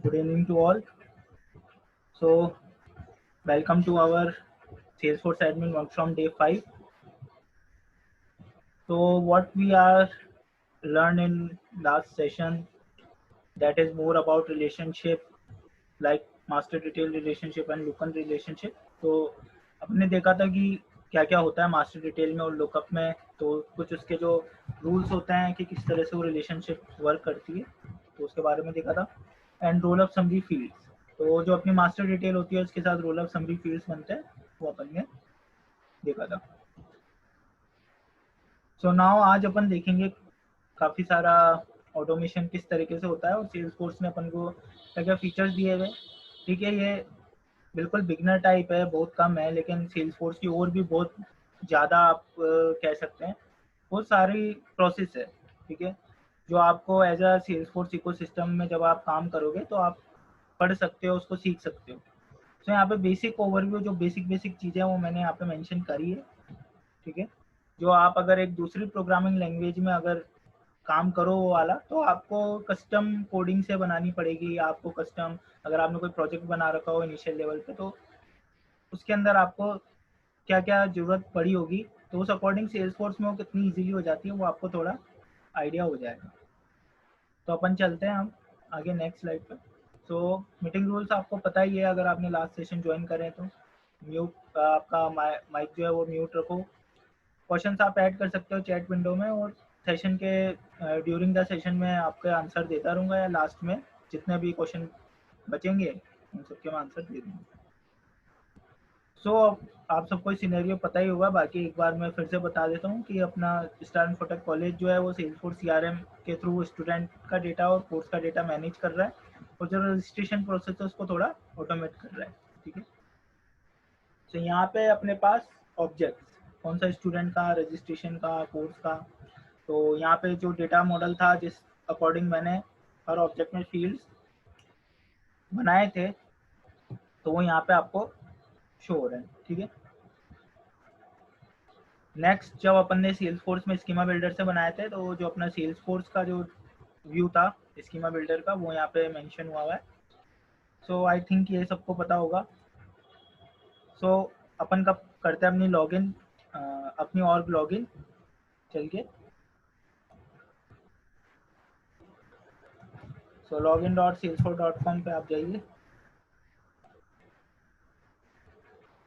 Good evening to all. So, welcome to our Salesforce Admin Workshop Day 5. So, what we are learned in last session, that is more about relationship like master detail relationship and lookup relationship. तो अपने देखा था कि क्या क्या होता है master detail में और लुकअप में, तो कुछ उसके जो रूल्स होते हैं कि किस तरह से वो रिलेशनशिप वर्क करती है, तो उसके बारे में देखा था। And role of summary fields, तो जो अपनी मास्टर डिटेल होती है उसके साथ रोल ऑफ समरी फील्ड्स बनते हैं, वो अपन ने देखा था। सो नाउ आज अपन देखेंगे काफ़ी सारा ऑटोमेशन किस तरीके से होता है और सेल्सफोर्स में अपन को क्या क्या फीचर्स दिए गए। ठीक है, ये बिल्कुल बिगनर टाइप है, बहुत कम है, लेकिन सेल्सफोर्स की और भी बहुत ज़्यादा आप कह सकते हैं बहुत सारी प्रोसेस है। ठीक है, जो आपको एज अ सेल्सफोर्स इकोसिस्टम में जब आप काम करोगे तो आप पढ़ सकते हो, उसको सीख सकते हो। तो यहाँ पे बेसिक ओवरव्यू, जो बेसिक बेसिक चीज़ें वो मैंने यहाँ पे मेंशन करी है। ठीक है, जो आप अगर एक दूसरी प्रोग्रामिंग लैंग्वेज में अगर काम करो वो वाला, तो आपको कस्टम कोडिंग से बनानी पड़ेगी। आपको कस्टम, अगर आपने कोई प्रोजेक्ट बना रखा हो इनिशियल लेवल पे, तो उसके अंदर आपको क्या क्या ज़रूरत पड़ी होगी, तो उस अकॉर्डिंग सेल्सफोर्स में वो कितनी इजीली हो जाती है वो आपको थोड़ा आइडिया हो जाएगा। तो अपन चलते हैं हम आगे नेक्स्ट स्लाइड पर। तो मीटिंग रूल्स आपको पता ही है, अगर आपने लास्ट सेशन ज्वाइन करें तो म्यूट आपका माइक जो है वो म्यूट रखो। क्वेश्चंस आप ऐड कर सकते हो चैट विंडो में, और सेशन के ड्यूरिंग द सेशन में आपके आंसर देता रहूँगा, या लास्ट में जितने भी क्वेश्चन बचेंगे उन सबके मैं आंसर दे दूँगा। सो आप सबको सिनेरियो पता ही होगा, बाकी एक बार मैं फिर से बता देता हूँ कि अपना स्टार इन्फोटेक कॉलेज जो है वो सेल्सफोर्स सीआरएम के थ्रू स्टूडेंट का डेटा और कोर्स का डेटा मैनेज कर रहा है, और जो रजिस्ट्रेशन प्रोसेस है उसको थोड़ा ऑटोमेट कर रहा है। ठीक है, तो यहाँ पे अपने पास ऑब्जेक्ट्स, कौन सा स्टूडेंट का, रजिस्ट्रेशन का, कोर्स का। तो यहाँ पे जो डेटा मॉडल था जिस अकॉर्डिंग मैंने हर ऑब्जेक्ट में फील्ड्स बनाए थे, तो वो यहाँ पे आपको शो हो रहे हैं। ठीक है, नेक्स्ट जब अपन ने सेल्सफोर्स में स्कीमा बिल्डर से बनाए थे, तो जो अपना सेल्सफोर्स का जो व्यू था स्कीमा बिल्डर का, वो यहाँ पे मेंशन हुआ है। सो आई थिंक ये सबको पता होगा। सो अपन कब करते हैं अपनी लॉगिन, अपनी ऑर्ग लॉगिन। चल के सो login.salesforce.com पे आप जाइए,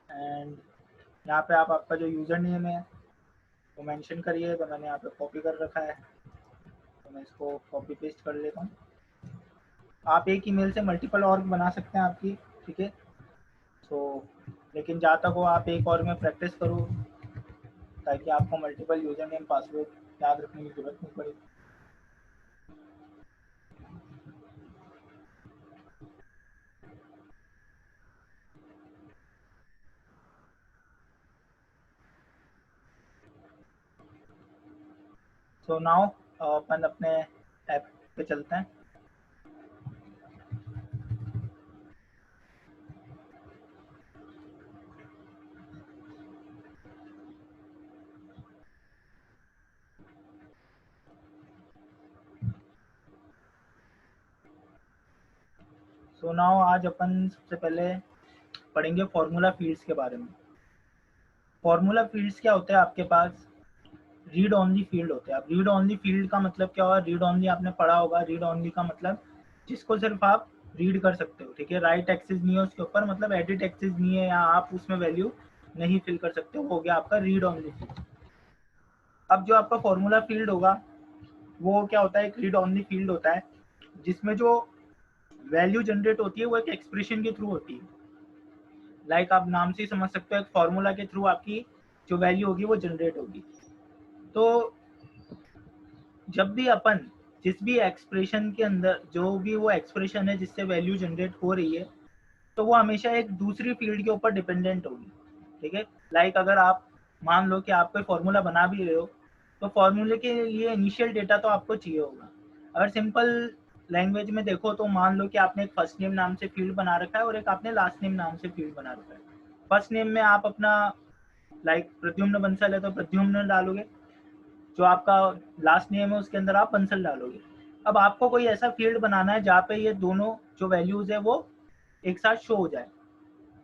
एंड यहाँ पे आप आपका जो यूज़र नेम है वो मेंशन करिए। तो मैंने यहाँ पे कॉपी कर रखा है, तो मैं इसको कॉपी पेस्ट कर लेता हूँ। आप एक ईमेल से मल्टीपल ऑर्ग बना सकते हैं आपकी। ठीक है, तो लेकिन जहाँ तक हो आप एक और में प्रैक्टिस करो, ताकि आपको मल्टीपल यूज़र नेम पासवर्ड याद रखने की जरूरत नहीं पड़े। सो नाउ अपन अपने ऐप पे चलते हैं। सो नाउ आज अपन सबसे पहले पढ़ेंगे फॉर्मूला फील्ड्स के बारे में। फॉर्मूला फील्ड्स क्या होते हैं आपके पास? रीड ओनली फील्ड होते हैं। अब रीड ओनली फील्ड का मतलब क्या होगा? रीड ओनली आपने पढ़ा होगा, रीड ओनली का मतलब जिसको सिर्फ आप रीड कर सकते हो। ठीक है, राइट एक्सेस नहीं है उसके ऊपर, मतलब एडिट एक्सेस नहीं है, या आप उसमें वैल्यू नहीं फिल कर सकते हो गया आपका रीड ओनली फील्ड। अब जो आपका फॉर्मूला फील्ड होगा वो क्या होता है? एक रीड ओनली फील्ड होता है जिसमें जो वैल्यू जनरेट होती है वो एक एक्सप्रेशन के थ्रू होती है। लाइक आप नाम से ही समझ सकते हो, एक फॉर्मूला के थ्रू आपकी जो वैल्यू होगी वो जनरेट होगी। तो जब भी अपन जिस भी एक्सप्रेशन के अंदर जो भी वो एक्सप्रेशन है जिससे वैल्यू जनरेट हो रही है, तो वो हमेशा एक दूसरी फील्ड के ऊपर डिपेंडेंट होगी। ठीक है, लाइक अगर आप मान लो कि आप कोई फॉर्मूला बना भी रहे हो, तो फॉर्मूले के लिए इनिशियल डेटा तो आपको चाहिए होगा। अगर सिंपल लैंग्वेज में देखो तो मान लो कि आपने एक फर्स्ट नेम नाम से फील्ड बना रखा है और एक आपने लास्ट नेम नाम से फील्ड बना रखा है। फर्स्ट नेम में आप अपना लाइक प्रद्युम्न बंसल है तो प्रद्युम्न डालोगे, जो आपका लास्ट नेम है उसके अंदर आप बंसल डालोगे। अब आपको कोई ऐसा फील्ड बनाना है जहाँ पे ये दोनों जो वैल्यूज है वो एक साथ शो हो जाए।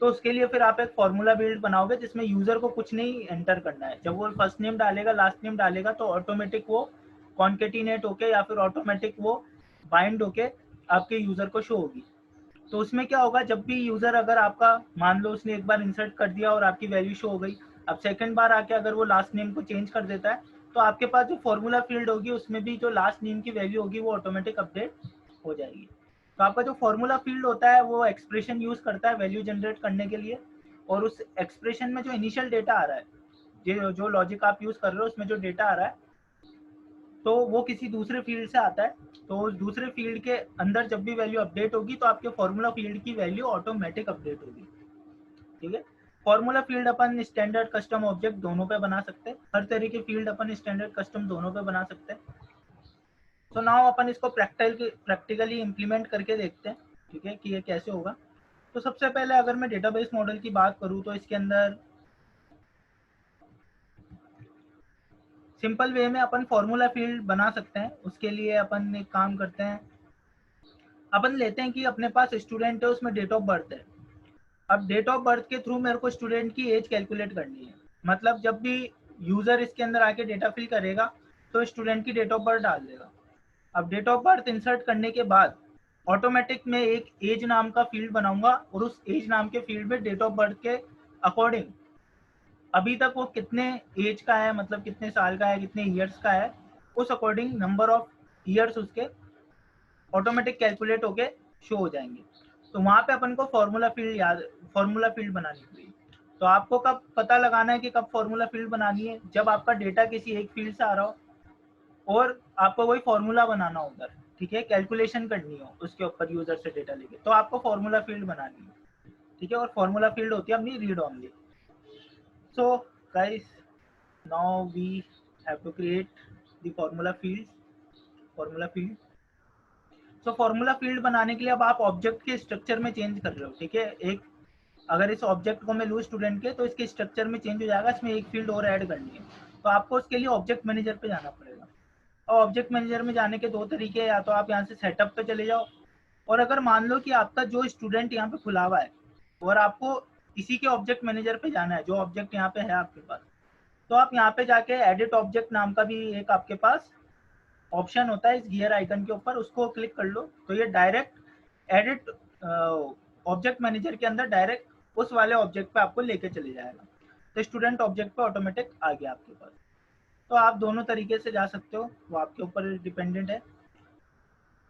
तो उसके लिए फिर आप एक फॉर्मूला बिल्ड बनाओगे जिसमें यूजर को कुछ नहीं एंटर करना है। जब वो फर्स्ट नेम डालेगा, लास्ट नेम डालेगा, तो ऑटोमेटिक वो कॉन्केटिनेट होके या फिर ऑटोमेटिक वो बाइंड होके आपके यूजर को शो होगी। तो उसमें क्या होगा, जब भी यूजर अगर आपका मान लो उसने एक बार इंसर्ट कर दिया और आपकी वैल्यू शो हो गई, अब सेकंड बार आके अगर वो लास्ट नेम को चेंज कर देता है तो आपके पास जो फॉर्मूला फील्ड होगी उसमें भी जो लास्ट नेम की वैल्यू होगी वो ऑटोमेटिक अपडेट हो जाएगी। तो आपका जो फॉर्मूला फील्ड होता है वो एक्सप्रेशन यूज करता है वैल्यू जनरेट करने के लिए, और उस एक्सप्रेशन में जो इनिशियल डेटा आ रहा है, जो लॉजिक आप यूज कर रहे हो उसमें जो डेटा आ रहा है तो वो किसी दूसरे फील्ड से आता है। तो उस दूसरे फील्ड के अंदर जब भी वैल्यू अपडेट होगी तो आपके फॉर्मूला फील्ड की वैल्यू ऑटोमेटिक अपडेट होगी। ठीक है। फॉर्मूला फील्ड अपन स्टैंडर्ड कस्टम ऑब्जेक्ट दोनों पे बना सकते हैं, हर तरह के फील्ड अपन स्टैंडर्ड कस्टम दोनों पे बना सकते हैं। तो नाउ अपन इसको प्रैक्टिकली इम्प्लीमेंट करके देखते हैं, ठीक है, कि ये कैसे होगा। तो सबसे पहले अगर मैं डेटाबेस मॉडल की बात करूँ तो इसके अंदर सिंपल वे में अपन फॉर्मूला फील्ड बना सकते हैं। उसके लिए अपन एक काम करते हैं, अपन लेते हैं कि अपने पास स्टूडेंट है, उसमें डेट ऑफ बर्थ है। अब डेट ऑफ बर्थ के थ्रू मेरे को स्टूडेंट की एज कैलकुलेट करनी है। मतलब जब भी यूजर इसके अंदर आके डेटा फिल करेगा तो स्टूडेंट की डेट ऑफ बर्थ डाल देगा। अब डेट ऑफ बर्थ इंसर्ट करने के बाद ऑटोमेटिक मैं एक एज नाम का फील्ड बनाऊंगा और उस एज नाम के फील्ड में डेट ऑफ बर्थ के अकॉर्डिंग अभी तक वो कितने एज का है, मतलब कितने साल का है, कितने ईयर्स का है, उस अकॉर्डिंग नंबर ऑफ ईयर्स उसके ऑटोमेटिक कैलकुलेट होके शो हो जाएंगे। तो वहां पे अपन को फॉर्मूला फील्ड बनानी पड़ेगी। तो आपको कब पता लगाना है कि कब फॉर्मूला फील्ड बनानी है, जब आपका डेटा किसी एक फील्ड से आ रहा हो और आपको वही फॉर्मूला बनाना हो उधर, ठीक है, कैलकुलेशन करनी हो उसके ऊपर यूजर से डेटा लेके, तो आपको फॉर्मूला फील्ड बनानी है। ठीक है, और फॉर्मूला फील्ड होती है अपनी read only. So guys, now we have to create the formula field. तो फॉर्मूला फील्ड बनाने के लिए अब आप ऑब्जेक्ट के स्ट्रक्चर में चेंज कर रहे हो, ठीक है। एक अगर इस ऑब्जेक्ट को मैं लूँ स्टूडेंट के, तो इसके स्ट्रक्चर में चेंज हो जाएगा, इसमें एक फील्ड और ऐड करनी है। तो आपको उसके लिए ऑब्जेक्ट मैनेजर पे जाना पड़ेगा। और ऑब्जेक्ट मैनेजर में जाने के दो तरीके हैं, या तो आप यहाँ से सेटअप पे चले जाओ, और अगर मान लो कि आपका जो स्टूडेंट यहाँ पे खुला हुआ है और आपको इसी के ऑब्जेक्ट मैनेजर पे जाना है, जो ऑब्जेक्ट यहाँ पे है आपके पास, तो आप यहाँ पे जाके एडिट ऑब्जेक्ट नाम का भी एक आपके पास ऑप्शन होता है इस गियर आइकन के ऊपर, उसको क्लिक कर लो तो ये डायरेक्ट एडिट ऑब्जेक्ट मैनेजर के अंदर डायरेक्ट उस वाले ऑब्जेक्ट पे आपको लेके चले जाएगा। तो स्टूडेंट ऑब्जेक्ट पे ऑटोमेटिक आ गया आपके पास। तो आप दोनों तरीके से जा सकते हो, वो आपके ऊपर डिपेंडेंट है।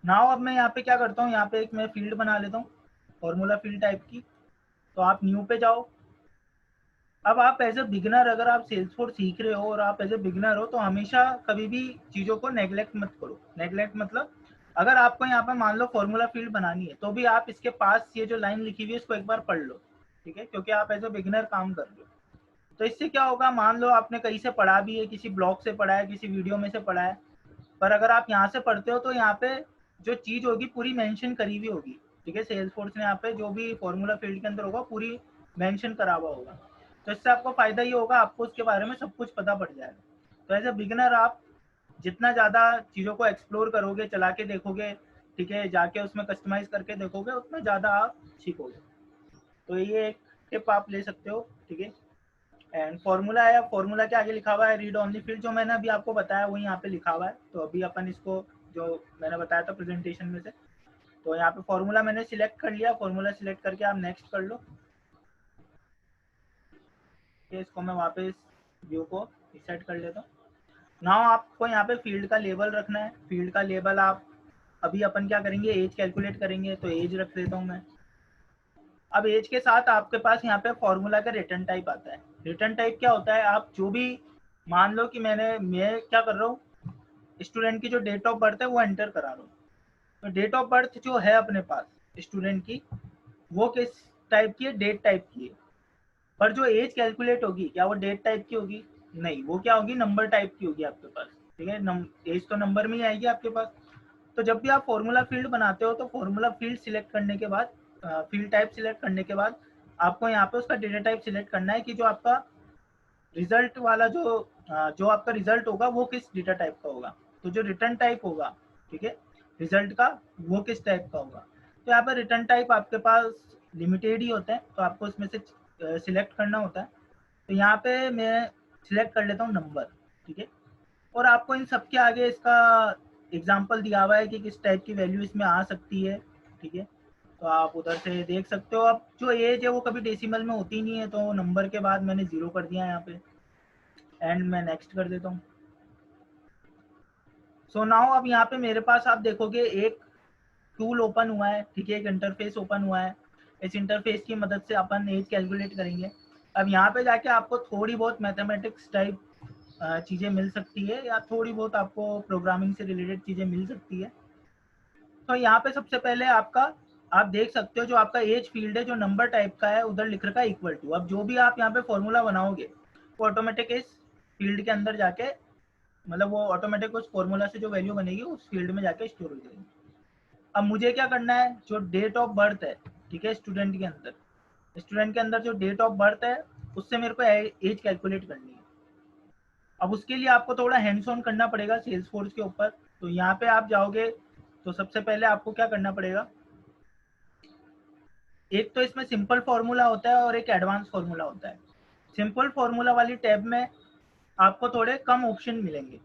नाउ अब मैं यहाँ पे क्या करता हूँ, यहाँ पे एक मैं फील्ड बना लेता हूँ फॉर्मूला फील्ड टाइप की। तो आप न्यू पे जाओ। अब आप एज ए बिगिनर, अगर आप सेल्सफोर्स सीख रहे हो और आप एज ए बिगिनर हो, तो हमेशा कभी भी चीज़ों को नेग्लेक्ट मत करो। नेग्लेक्ट मतलब अगर आपको यहाँ पे मान लो फॉर्मूला फील्ड बनानी है, तो भी आप इसके पास ये जो लाइन लिखी हुई है इसको एक बार पढ़ लो, ठीक है, क्योंकि आप एज ए बिगिनर काम कर रहे हो। तो इससे क्या होगा, मान लो आपने कहीं से पढ़ा भी है, किसी ब्लॉग से पढ़ा है, किसी वीडियो में से पढ़ा है, पर अगर आप यहाँ से पढ़ते हो तो यहाँ पे जो चीज़ होगी पूरी मेंशन करी हुई होगी, ठीक है। सेल्सफोर्स ने यहाँ पे जो भी फॉर्मूला फील्ड के अंदर होगा पूरी मेंशन करा हुआ होगा। तो इससे आपको फायदा ये होगा, आपको उसके बारे में सब कुछ पता पड़ जाएगा। तो एज ए बिगिनर आप जितना ज़्यादा चीज़ों को एक्सप्लोर करोगे, चला के देखोगे, ठीक है, जाके उसमें कस्टमाइज करके देखोगे, उतना ज़्यादा आप सीखोगे। तो ये एक टिप आप ले सकते हो, ठीक है। एंड फॉर्मूला है, फॉर्मूला के आगे लिखा हुआ है रीड ओनली फील्ड, जो मैंने अभी आपको बताया वही यहाँ पे लिखा हुआ है। तो अभी अपन इसको, जो मैंने बताया था प्रेजेंटेशन में से, तो यहाँ पे फॉर्मूला मैंने सिलेक्ट कर लिया। फॉर्मूला सिलेक्ट करके आप नेक्स्ट कर लो। इसको मैं वापस व्यू को सेट कर लेता हूँ। नाउ आपको यहाँ पे फील्ड का लेबल रखना है। फील्ड का लेबल आप अभी अपन क्या करेंगे, एज कैलकुलेट करेंगे, तो एज रख देता हूँ मैं। अब एज के साथ आपके पास यहाँ पे फॉर्मूला का रिटर्न टाइप आता है। रिटर्न टाइप क्या होता है, आप जो भी मान लो कि मैं क्या कर रहा हूँ, स्टूडेंट की जो डेट ऑफ बर्थ है वो एंटर करा रहा हूँ। तो डेट ऑफ बर्थ जो है अपने पास स्टूडेंट की, वो किस टाइप की है, डेट टाइप की है। पर जो एज कैलकुलेट होगी, क्या वो डेट टाइप की होगी? नहीं, वो क्या होगी, नंबर टाइप की होगी आपके पास, ठीक है। एज तो नंबर में ही आएगी आपके पास। तो जब भी आप फॉर्मूला फील्ड बनाते हो तो फॉर्मूला फील्ड सिलेक्ट करने के बाद, फील्ड टाइप सिलेक्ट करने के बाद आपको यहाँ पे उसका डेटा टाइप सिलेक्ट करना है कि जो आपका रिजल्ट वाला जो आपका रिजल्ट होगा वो किस डेटा टाइप का होगा। तो जो रिटर्न टाइप होगा, ठीक है, रिजल्ट का वो किस टाइप का होगा। तो यहाँ पर रिटर्न टाइप आपके पास लिमिटेड ही होते हैं, तो आपको इसमें से सिलेक्ट करना होता है। तो यहाँ पे मैं सिलेक्ट कर लेता हूँ नंबर, ठीक है। और आपको इन सब के आगे इसका एग्जाम्पल दिया हुआ है कि किस टाइप की वैल्यू इसमें आ सकती है, ठीक है। तो आप उधर से देख सकते हो। अब जो एज है वो कभी डेसिमल में होती नहीं है, तो नंबर के बाद मैंने 0 कर दिया यहाँ पे, एंड मैं नेक्स्ट कर देता हूँ। सो नाउ अब यहाँ पे मेरे पास आप देखोगे एक टूल ओपन हुआ है, ठीक है, एक इंटरफेस ओपन हुआ है। इस इंटरफेस की मदद से अपन एज कैलकुलेट करेंगे। अब यहाँ पे जाके आपको थोड़ी बहुत मैथमेटिक्स टाइप चीज़ें मिल सकती है, या थोड़ी बहुत आपको प्रोग्रामिंग से रिलेटेड चीज़ें मिल सकती है। तो यहाँ पे सबसे पहले आपका, आप देख सकते हो जो आपका एज फील्ड है जो नंबर टाइप का है, उधर लिख रखा है इक्वल टू। अब जो भी आप यहाँ पे फॉर्मूला बनाओगे वो ऑटोमेटिक इस फील्ड के अंदर जाके, मतलब वो ऑटोमेटिक उस फॉर्मूला से जो वैल्यू बनेगी उस फील्ड में जाके स्टोर हो जाएगी। अब मुझे क्या करना है, जो डेट ऑफ बर्थ है, ठीक है, स्टूडेंट के अंदर जो डेट ऑफ बर्थ है उससे मेरे को एज कैलकुलेट करनी है। अब उसके लिए आपको थोड़ा हैंड्स ऑन करना पड़ेगा सेल्स फोर्स के ऊपर। तो यहाँ पे आप जाओगे तो सबसे पहले आपको क्या करना पड़ेगा, एक तो इसमें सिंपल फॉर्मूला होता है और एक एडवांस फॉर्मूला होता है। सिंपल फॉर्मूला वाली टैब में आपको थोड़े कम ऑप्शन मिलेंगे,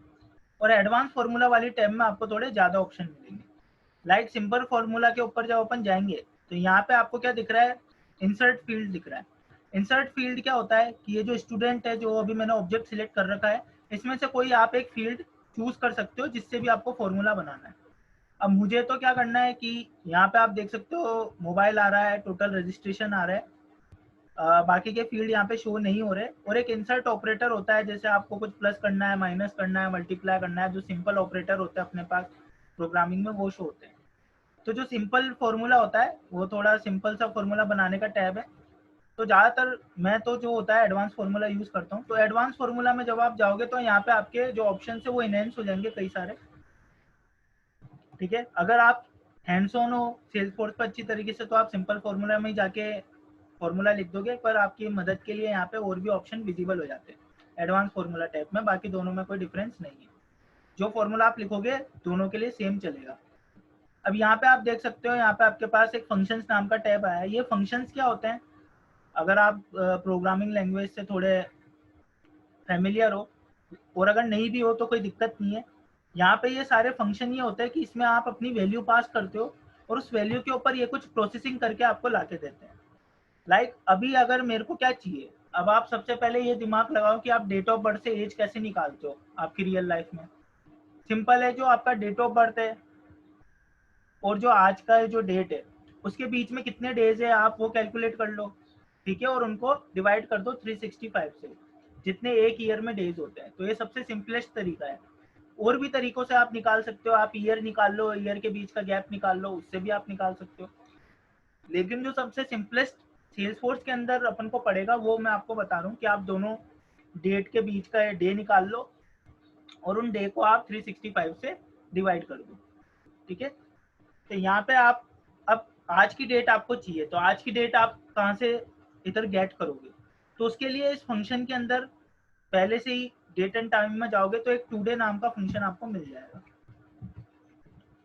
और एडवांस फॉर्मूला वाली टैब में आपको थोड़े ज़्यादा ऑप्शन मिलेंगे। लाइक सिंपल फॉर्मूला के ऊपर जब अपन जाएंगे तो यहाँ पे आपको क्या दिख रहा है, इंसर्ट फील्ड दिख रहा है। इंसर्ट फील्ड क्या होता है कि ये जो स्टूडेंट है, जो अभी मैंने ऑब्जेक्ट सिलेक्ट कर रखा है, इसमें से कोई आप एक फील्ड चूज कर सकते हो जिससे भी आपको फॉर्मूला बनाना है। अब मुझे तो क्या करना है कि यहाँ पे आप देख सकते हो मोबाइल आ रहा है, टोटल रजिस्ट्रेशन आ रहा है, बाकी के फील्ड यहाँ पे शो नहीं हो रहे। और एक इंसर्ट ऑपरेटर होता है, जैसे आपको कुछ प्लस करना है, माइनस करना है, मल्टीप्लाई करना है, जो सिंपल ऑपरेटर होते हैं अपने पास प्रोग्रामिंग में वो शो होते हैं। तो जो सिंपल फॉर्मूला होता है वो थोड़ा सिंपल सा फॉर्मूला बनाने का टैब है। तो ज़्यादातर मैं तो जो होता है एडवांस फॉर्मूला यूज़ करता हूँ। तो एडवांस फॉर्मूला में जब आप जाओगे तो यहाँ पे आपके जो ऑप्शन है वो इनहेंस हो जाएंगे कई सारे, ठीक है। अगर आप हैंड्स ऑन हो सेल्स फोर्स पर अच्छी तरीके से, तो आप सिंपल फॉर्मूला में ही जाके फॉर्मूला लिख दोगे, पर आपकी मदद के लिए यहाँ पे और भी ऑप्शन विजिबल हो जाते हैं एडवांस फॉर्मूला टैब में। बाकी दोनों में कोई डिफरेंस नहीं है, जो फॉर्मूला आप लिखोगे दोनों के लिए सेम चलेगा। अब यहाँ पे आप देख सकते हो, यहाँ पे आपके पास एक फंक्शंस नाम का टैब आया है। ये फंक्शंस क्या होते हैं, अगर आप प्रोग्रामिंग लैंग्वेज से थोड़े फैमिलियर हो, और अगर नहीं भी हो तो कोई दिक्कत नहीं है। यहाँ पे ये सारे फंक्शन ये होते हैं कि इसमें आप अपनी वैल्यू पास करते हो, और उस वैल्यू के ऊपर ये कुछ प्रोसेसिंग करके आपको ला के देते हैं। लाइक अभी अगर मेरे को क्या चाहिए, अब आप सबसे पहले ये दिमाग लगाओ कि आप डेट ऑफ बर्थ से एज कैसे निकालते हो आपकी रियल लाइफ में। सिंपल है, जो आपका डेट ऑफ बर्थ है और जो आज का जो डेट है उसके बीच में कितने डेज है आप वो कैलकुलेट कर लो, ठीक है, और उनको डिवाइड कर दो 365 से, जितने एक ईयर में डेज होते हैं। तो ये सबसे सिंपलेस्ट तरीका है। और भी तरीकों से आप निकाल सकते हो, आप ईयर निकाल लो, ईयर के बीच का गैप निकाल लो, उससे भी आप निकाल सकते हो। लेकिन जो सबसे सिंपलेस्ट सेल्स फोर्स के अंदर अपन को पड़ेगा वो मैं आपको बता रहा हूँ कि आप दोनों डेट के बीच का डे निकाल लो और उन डे को आप 365 से डिवाइड कर दो, ठीक है। तो यहाँ पे आप, अब आज की डेट आपको चाहिए, तो आज की डेट आप कहाँ से इधर गेट करोगे, तो उसके लिए इस फंक्शन के अंदर पहले से ही डेट एंड टाइम में जाओगे तो एक टुडे नाम का फंक्शन आपको मिल जाएगा।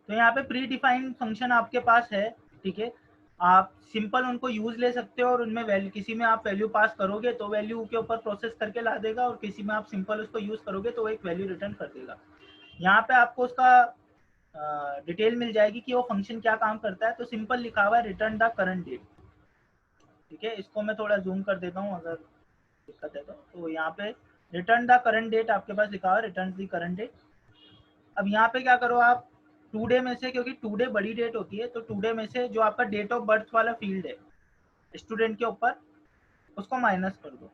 तो यहाँ पे प्री डिफाइंड फंक्शन आपके पास है, ठीक है। आप सिंपल उनको यूज ले सकते हो, और उनमें वैल्यू, किसी में आप वैल्यू पास करोगे तो वैल्यू के ऊपर प्रोसेस करके ला देगा, और किसी में आप सिंपल उसको यूज करोगे तो वो एक वैल्यू रिटर्न कर देगा। यहाँ पे आपको उसका डिटेल मिल जाएगी कि वो फंक्शन क्या काम करता है। तो सिंपल लिखा हुआ है रिटर्न द करंट डेट, ठीक है। इसको मैं थोड़ा जूम कर देता हूँ अगर दिक्कत है तो यहाँ पे रिटर्न द करंट डेट आपके पास लिखा हुआ है, रिटर्न द करंट डेट। अब यहाँ पे क्या करो आप, टुडे में से, क्योंकि टुडे बड़ी डेट होती है, तो टुडे में से जो आपका डेट ऑफ बर्थ वाला फील्ड है स्टूडेंट के ऊपर, उसको माइनस कर दो।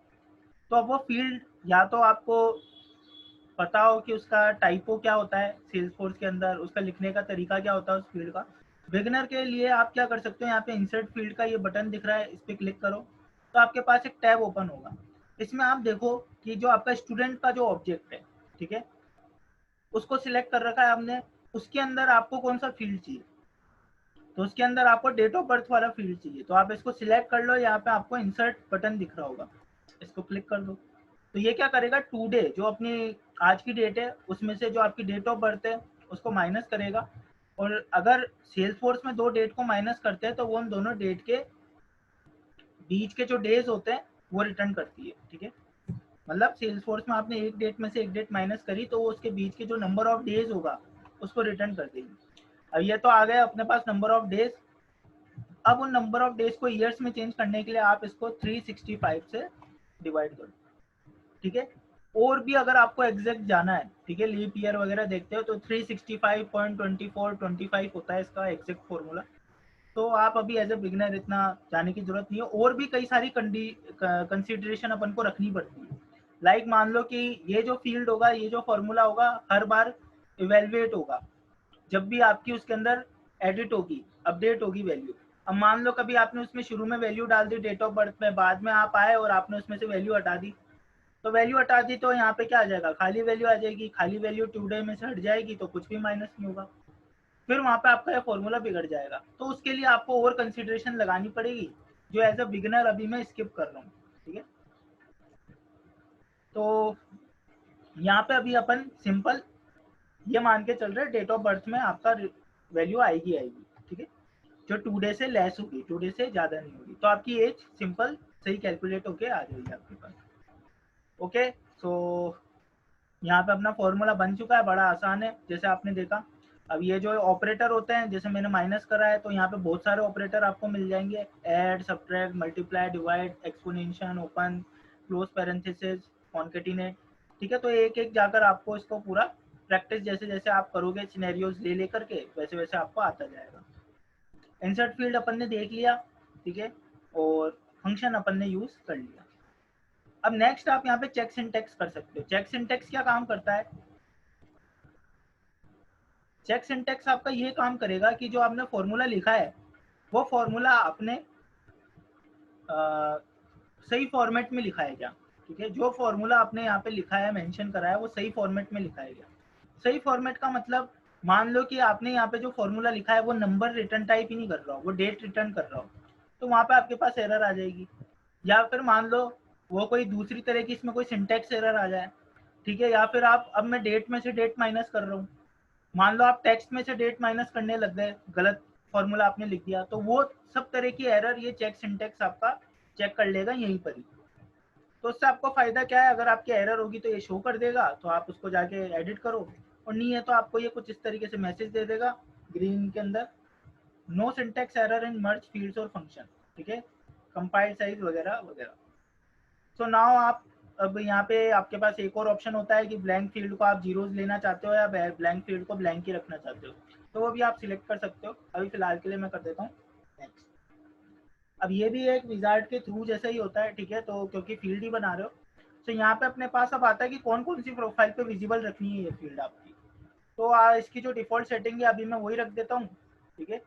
तो अब वो फील्ड, या तो आपको पता हो कि उसका टाइपो क्या होता है सेल्स फोर्स के अंदर, उसका लिखने का तरीका क्या होता है उस फील्ड का। बिगनर के लिए आप क्या कर सकते हो, यहाँ पे इंसर्ट फील्ड का ये बटन दिख रहा है, इस पर क्लिक करो तो आपके पास एक टैब ओपन होगा। इसमें आप देखो कि जो आपका स्टूडेंट का जो ऑब्जेक्ट है, ठीक है, उसको सिलेक्ट कर रखा है आपने, उसके अंदर आपको कौन सा फील्ड चाहिए, तो उसके अंदर आपको डेट ऑफ बर्थ वाला फील्ड चाहिए। तो आप इसको सिलेक्ट कर लो, यहाँ पे आपको इंसर्ट बटन दिख रहा होगा, इसको क्लिक कर दो। तो ये क्या करेगा, टुडे जो अपनी आज की डेट है उसमें से जो आपकी डेट ऑफ बर्थ है उसको माइनस करेगा, और अगर सेल्सफोर्स में 2 डेट को माइनस करते हैं तो वो उन दोनों डेट के बीच के जो डेज होते हैं वो रिटर्न करती है, ठीक है। मतलब सेल्सफोर्स में आपने एक डेट में से एक डेट माइनस करी तो वो उसके बीच के जो नंबर ऑफ डेज होगा उसको रिटर्न कर देगी। अब ये तो आ गया अपने पास नंबर ऑफ डेज। अब उन नंबर ऑफ डेज को ईयर्स में चेंज करने के लिए आप इसको 365 से डिवाइड करो, ठीक है। और भी अगर आपको एग्जैक्ट जाना है, ठीक है, लीप ईयर वगैरह देखते हो तो 365.2425 होता है इसका एग्जैक्ट फॉर्मूला। तो आप अभी एज ए बिगिनर इतना जाने की जरूरत नहीं है। और भी कई सारी कंसिडरेशन अपन को रखनी पड़ती है। लाइक मान लो कि ये जो फील्ड होगा, ये जो फॉर्मूला होगा, हर बार इवेल्युएट होगा जब भी आपकी उसके अंदर एडिट होगी, अपडेट होगी वैल्यू। अब मान लो कभी आपने उसमें शुरू में वैल्यू डाल दी डेट ऑफ बर्थ में, बाद में आप आए और आपने उसमें से वैल्यू हटा दी, तो वैल्यू हटा दी तो यहाँ पे क्या आ जाएगा, खाली वैल्यू आ जाएगी। खाली वैल्यू टुडे में से हट जाएगी तो कुछ भी माइनस नहीं होगा, फिर वहाँ पे आपका ये फॉर्मूला बिगड़ जाएगा। तो उसके लिए आपको और कंसिडरेशन लगानी पड़ेगी जो एज अ बिगिनर अभी मैं स्किप कर रहा हूँ, ठीक है। तो यहाँ पे अभी अपन सिंपल ये मान के चल रहे हैं डेट ऑफ बर्थ में आपका वैल्यू आएगी आएगी, ठीक है, जो 2 डे से लेस होगी, 2 डे से ज्यादा नहीं होगी। तो आपकी एज सिंपल सही कैलकुलेट होके आ जाएगी आपके पास। ओके, सो यहाँ पे अपना फॉर्मूला बन चुका है, बड़ा आसान है जैसे आपने देखा। अब ये जो ऑपरेटर होते हैं, जैसे मैंने माइनस करा है तो यहाँ पे बहुत सारे ऑपरेटर आपको मिल जाएंगे, add, subtract, multiply, divide, exponential, open, close parenthesis, concatenate, ठीक है। तो एक एक जाकर आपको इसको पूरा प्रैक्टिस जैसे जैसे आप करोगे सिनेरियोज ले लेकर के, वैसे वैसे आपको आता जाएगा। इंसर्ट फील्ड अपन ने देख लिया, ठीक है, और फंक्शन अपन ने यूज कर लिया। अब नेक्स्ट आप यहाँ पे चेक सिंटेक्स कर सकते हो। चेक सिंटेक्स क्या काम करता है? चेक सिंटेक्स आपका ये काम करेगा कि जो आपने फॉर्मूला लिखा है वो फॉर्मूला आपने सही फॉर्मेट में लिखा है क्या, ठीक है। जो फॉर्मूला आपने यहाँ पे लिखा है, मेंशन करा है, वो सही फॉर्मेट में लिखा है क्या। सही फॉर्मेट का मतलब, मान लो कि आपने यहाँ पे जो फॉर्मूला लिखा है वो नंबर रिटर्न टाइप ही नहीं कर रहा हो, वो डेट रिटर्न कर रहा हो, तो वहाँ पे आपके पास एरर आ जाएगी। या फिर मान लो वो कोई दूसरी तरह की इसमें कोई सिंटेक्स एरर आ जाए, ठीक है। या फिर आप, अब मैं डेट में से डेट माइनस कर रहा हूँ, मान लो आप टेक्स्ट में से डेट माइनस करने लग गए, गलत फॉर्मूला आपने लिख दिया, तो वो सब तरह की एरर ये चेक सिंटेक्स आपका चेक कर लेगा यहीं पर ही। तो उससे आपको फायदा क्या है, अगर आपकी एरर होगी तो ये शो कर देगा, तो आप उसको जाके एडिट करो, और नहीं है तो आपको ये कुछ इस तरीके से मैसेज दे देगा ग्रीन के अंदर, no syntax error in merge fields और फंक्शन, ठीक है, कंपाइल साइज वगैरह वगैरह। सो नाउ आप, अब यहाँ पे आपके पास एक और ऑप्शन होता है कि ब्लैंक फील्ड को आप जीरोज लेना चाहते हो या ब्लैंक फील्ड को ब्लैंक ही रखना चाहते हो, तो वो भी आप सिलेक्ट कर सकते हो। अभी फिलहाल के लिए मैं कर देता हूँ नेक्स्ट। अब ये भी एक विजार्ड के थ्रू जैसा ही होता है, ठीक है, तो क्योंकि फील्ड ही बना रहे हो, तो यहाँ पे अपने पास अब आता है कि कौन कौन सी प्रोफाइल पे विजिबल रखनी है ये फील्ड आपकी। तो इसकी जो डिफॉल्ट सेटिंग है अभी मैं वही रख देता हूँ, ठीक है।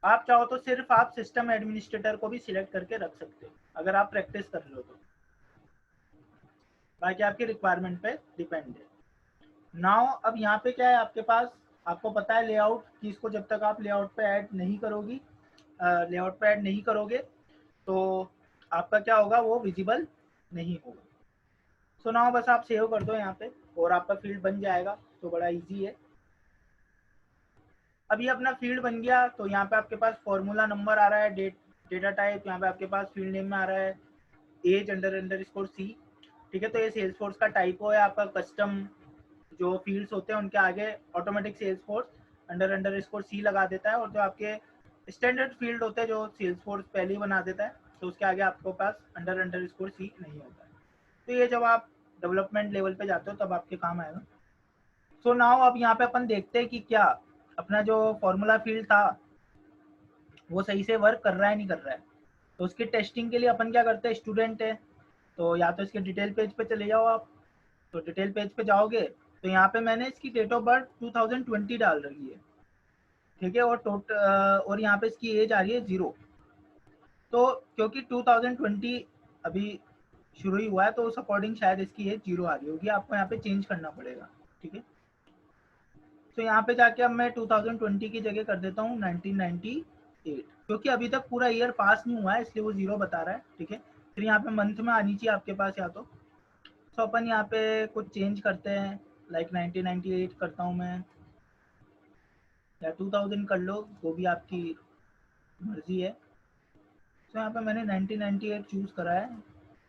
आप चाहो तो सिर्फ आप सिस्टम एडमिनिस्ट्रेटर को भी सिलेक्ट करके रख सकते हो अगर आप प्रैक्टिस कर रहे हो तो, बाकी आपकी रिक्वायरमेंट पे डिपेंड है। नाउ अब यहाँ पे क्या है आपके पास, आपको पता है लेआउट, कि इसको जब तक आप लेआउट पे ऐड नहीं करोगी, लेआउट पे ऐड नहीं करोगे तो आपका क्या होगा, वो विजिबल नहीं होगा। सो नाउ बस आप सेव कर दो यहाँ पे और आपका फील्ड बन जाएगा, तो बड़ा इजी है। अब ये अपना फील्ड बन गया, तो यहाँ पे आपके पास फॉर्मूला नंबर आ रहा है, डेटा टाइप यहाँ पे आपके पास फील्ड नेम में आ रहा है एज अंडर सी, ठीक है। तो ये सेल्सफोर्स का टाइपो है आपका, कस्टम जो फील्ड्स होते हैं उनके आगे ऑटोमेटिक सेल्सफोर्स अंडर सी लगा देता है, और जो आपके स्टैंडर्ड फील्ड होते हैं जो सेल्सफोर्स पहले ही बना देता है, तो उसके आगे आपके पास अंडर सी नहीं होता है। तो ये जब आप डेवलपमेंट लेवल पे जाते हो तब आपके काम आएगा। सो नाउ अब यहाँ पे अपन देखते हैं कि क्या अपना जो फॉर्मूला फील्ड था वो सही से वर्क कर रहा है नहीं कर रहा है। तो उसकी टेस्टिंग के लिए अपन क्या करते हैं, स्टूडेंट है तो या तो इसके डिटेल पेज पे चले जाओ आप। तो डिटेल पेज पे जाओगे तो यहाँ पे मैंने इसकी डेट ऑफ बर्थ 2020 डाल रखी है, ठीक है, और और यहाँ पे इसकी एज आ रही है 0। तो क्योंकि 2020 अभी शुरू ही हुआ है तो उस अकॉर्डिंग शायद इसकी एज 0 आ रही होगी, आपको यहाँ पे चेंज करना पड़ेगा, ठीक है। तो यहाँ पे जाके अब मैं 2020 की जगह कर देता हूँ 1998, क्योंकि अभी तक पूरा ईयर पास नहीं हुआ है इसलिए वो 0 बता रहा है, ठीक है। फिर यहाँ पे मंथ में आनी चाहिए आपके पास या तो अपन यहाँ पे कुछ चेंज करते हैं, लाइक 1998 करता हूँ मैं, या 2000 कर लो, वो भी आपकी मर्जी है। तो यहाँ पे मैंने 1998 चूज करा है।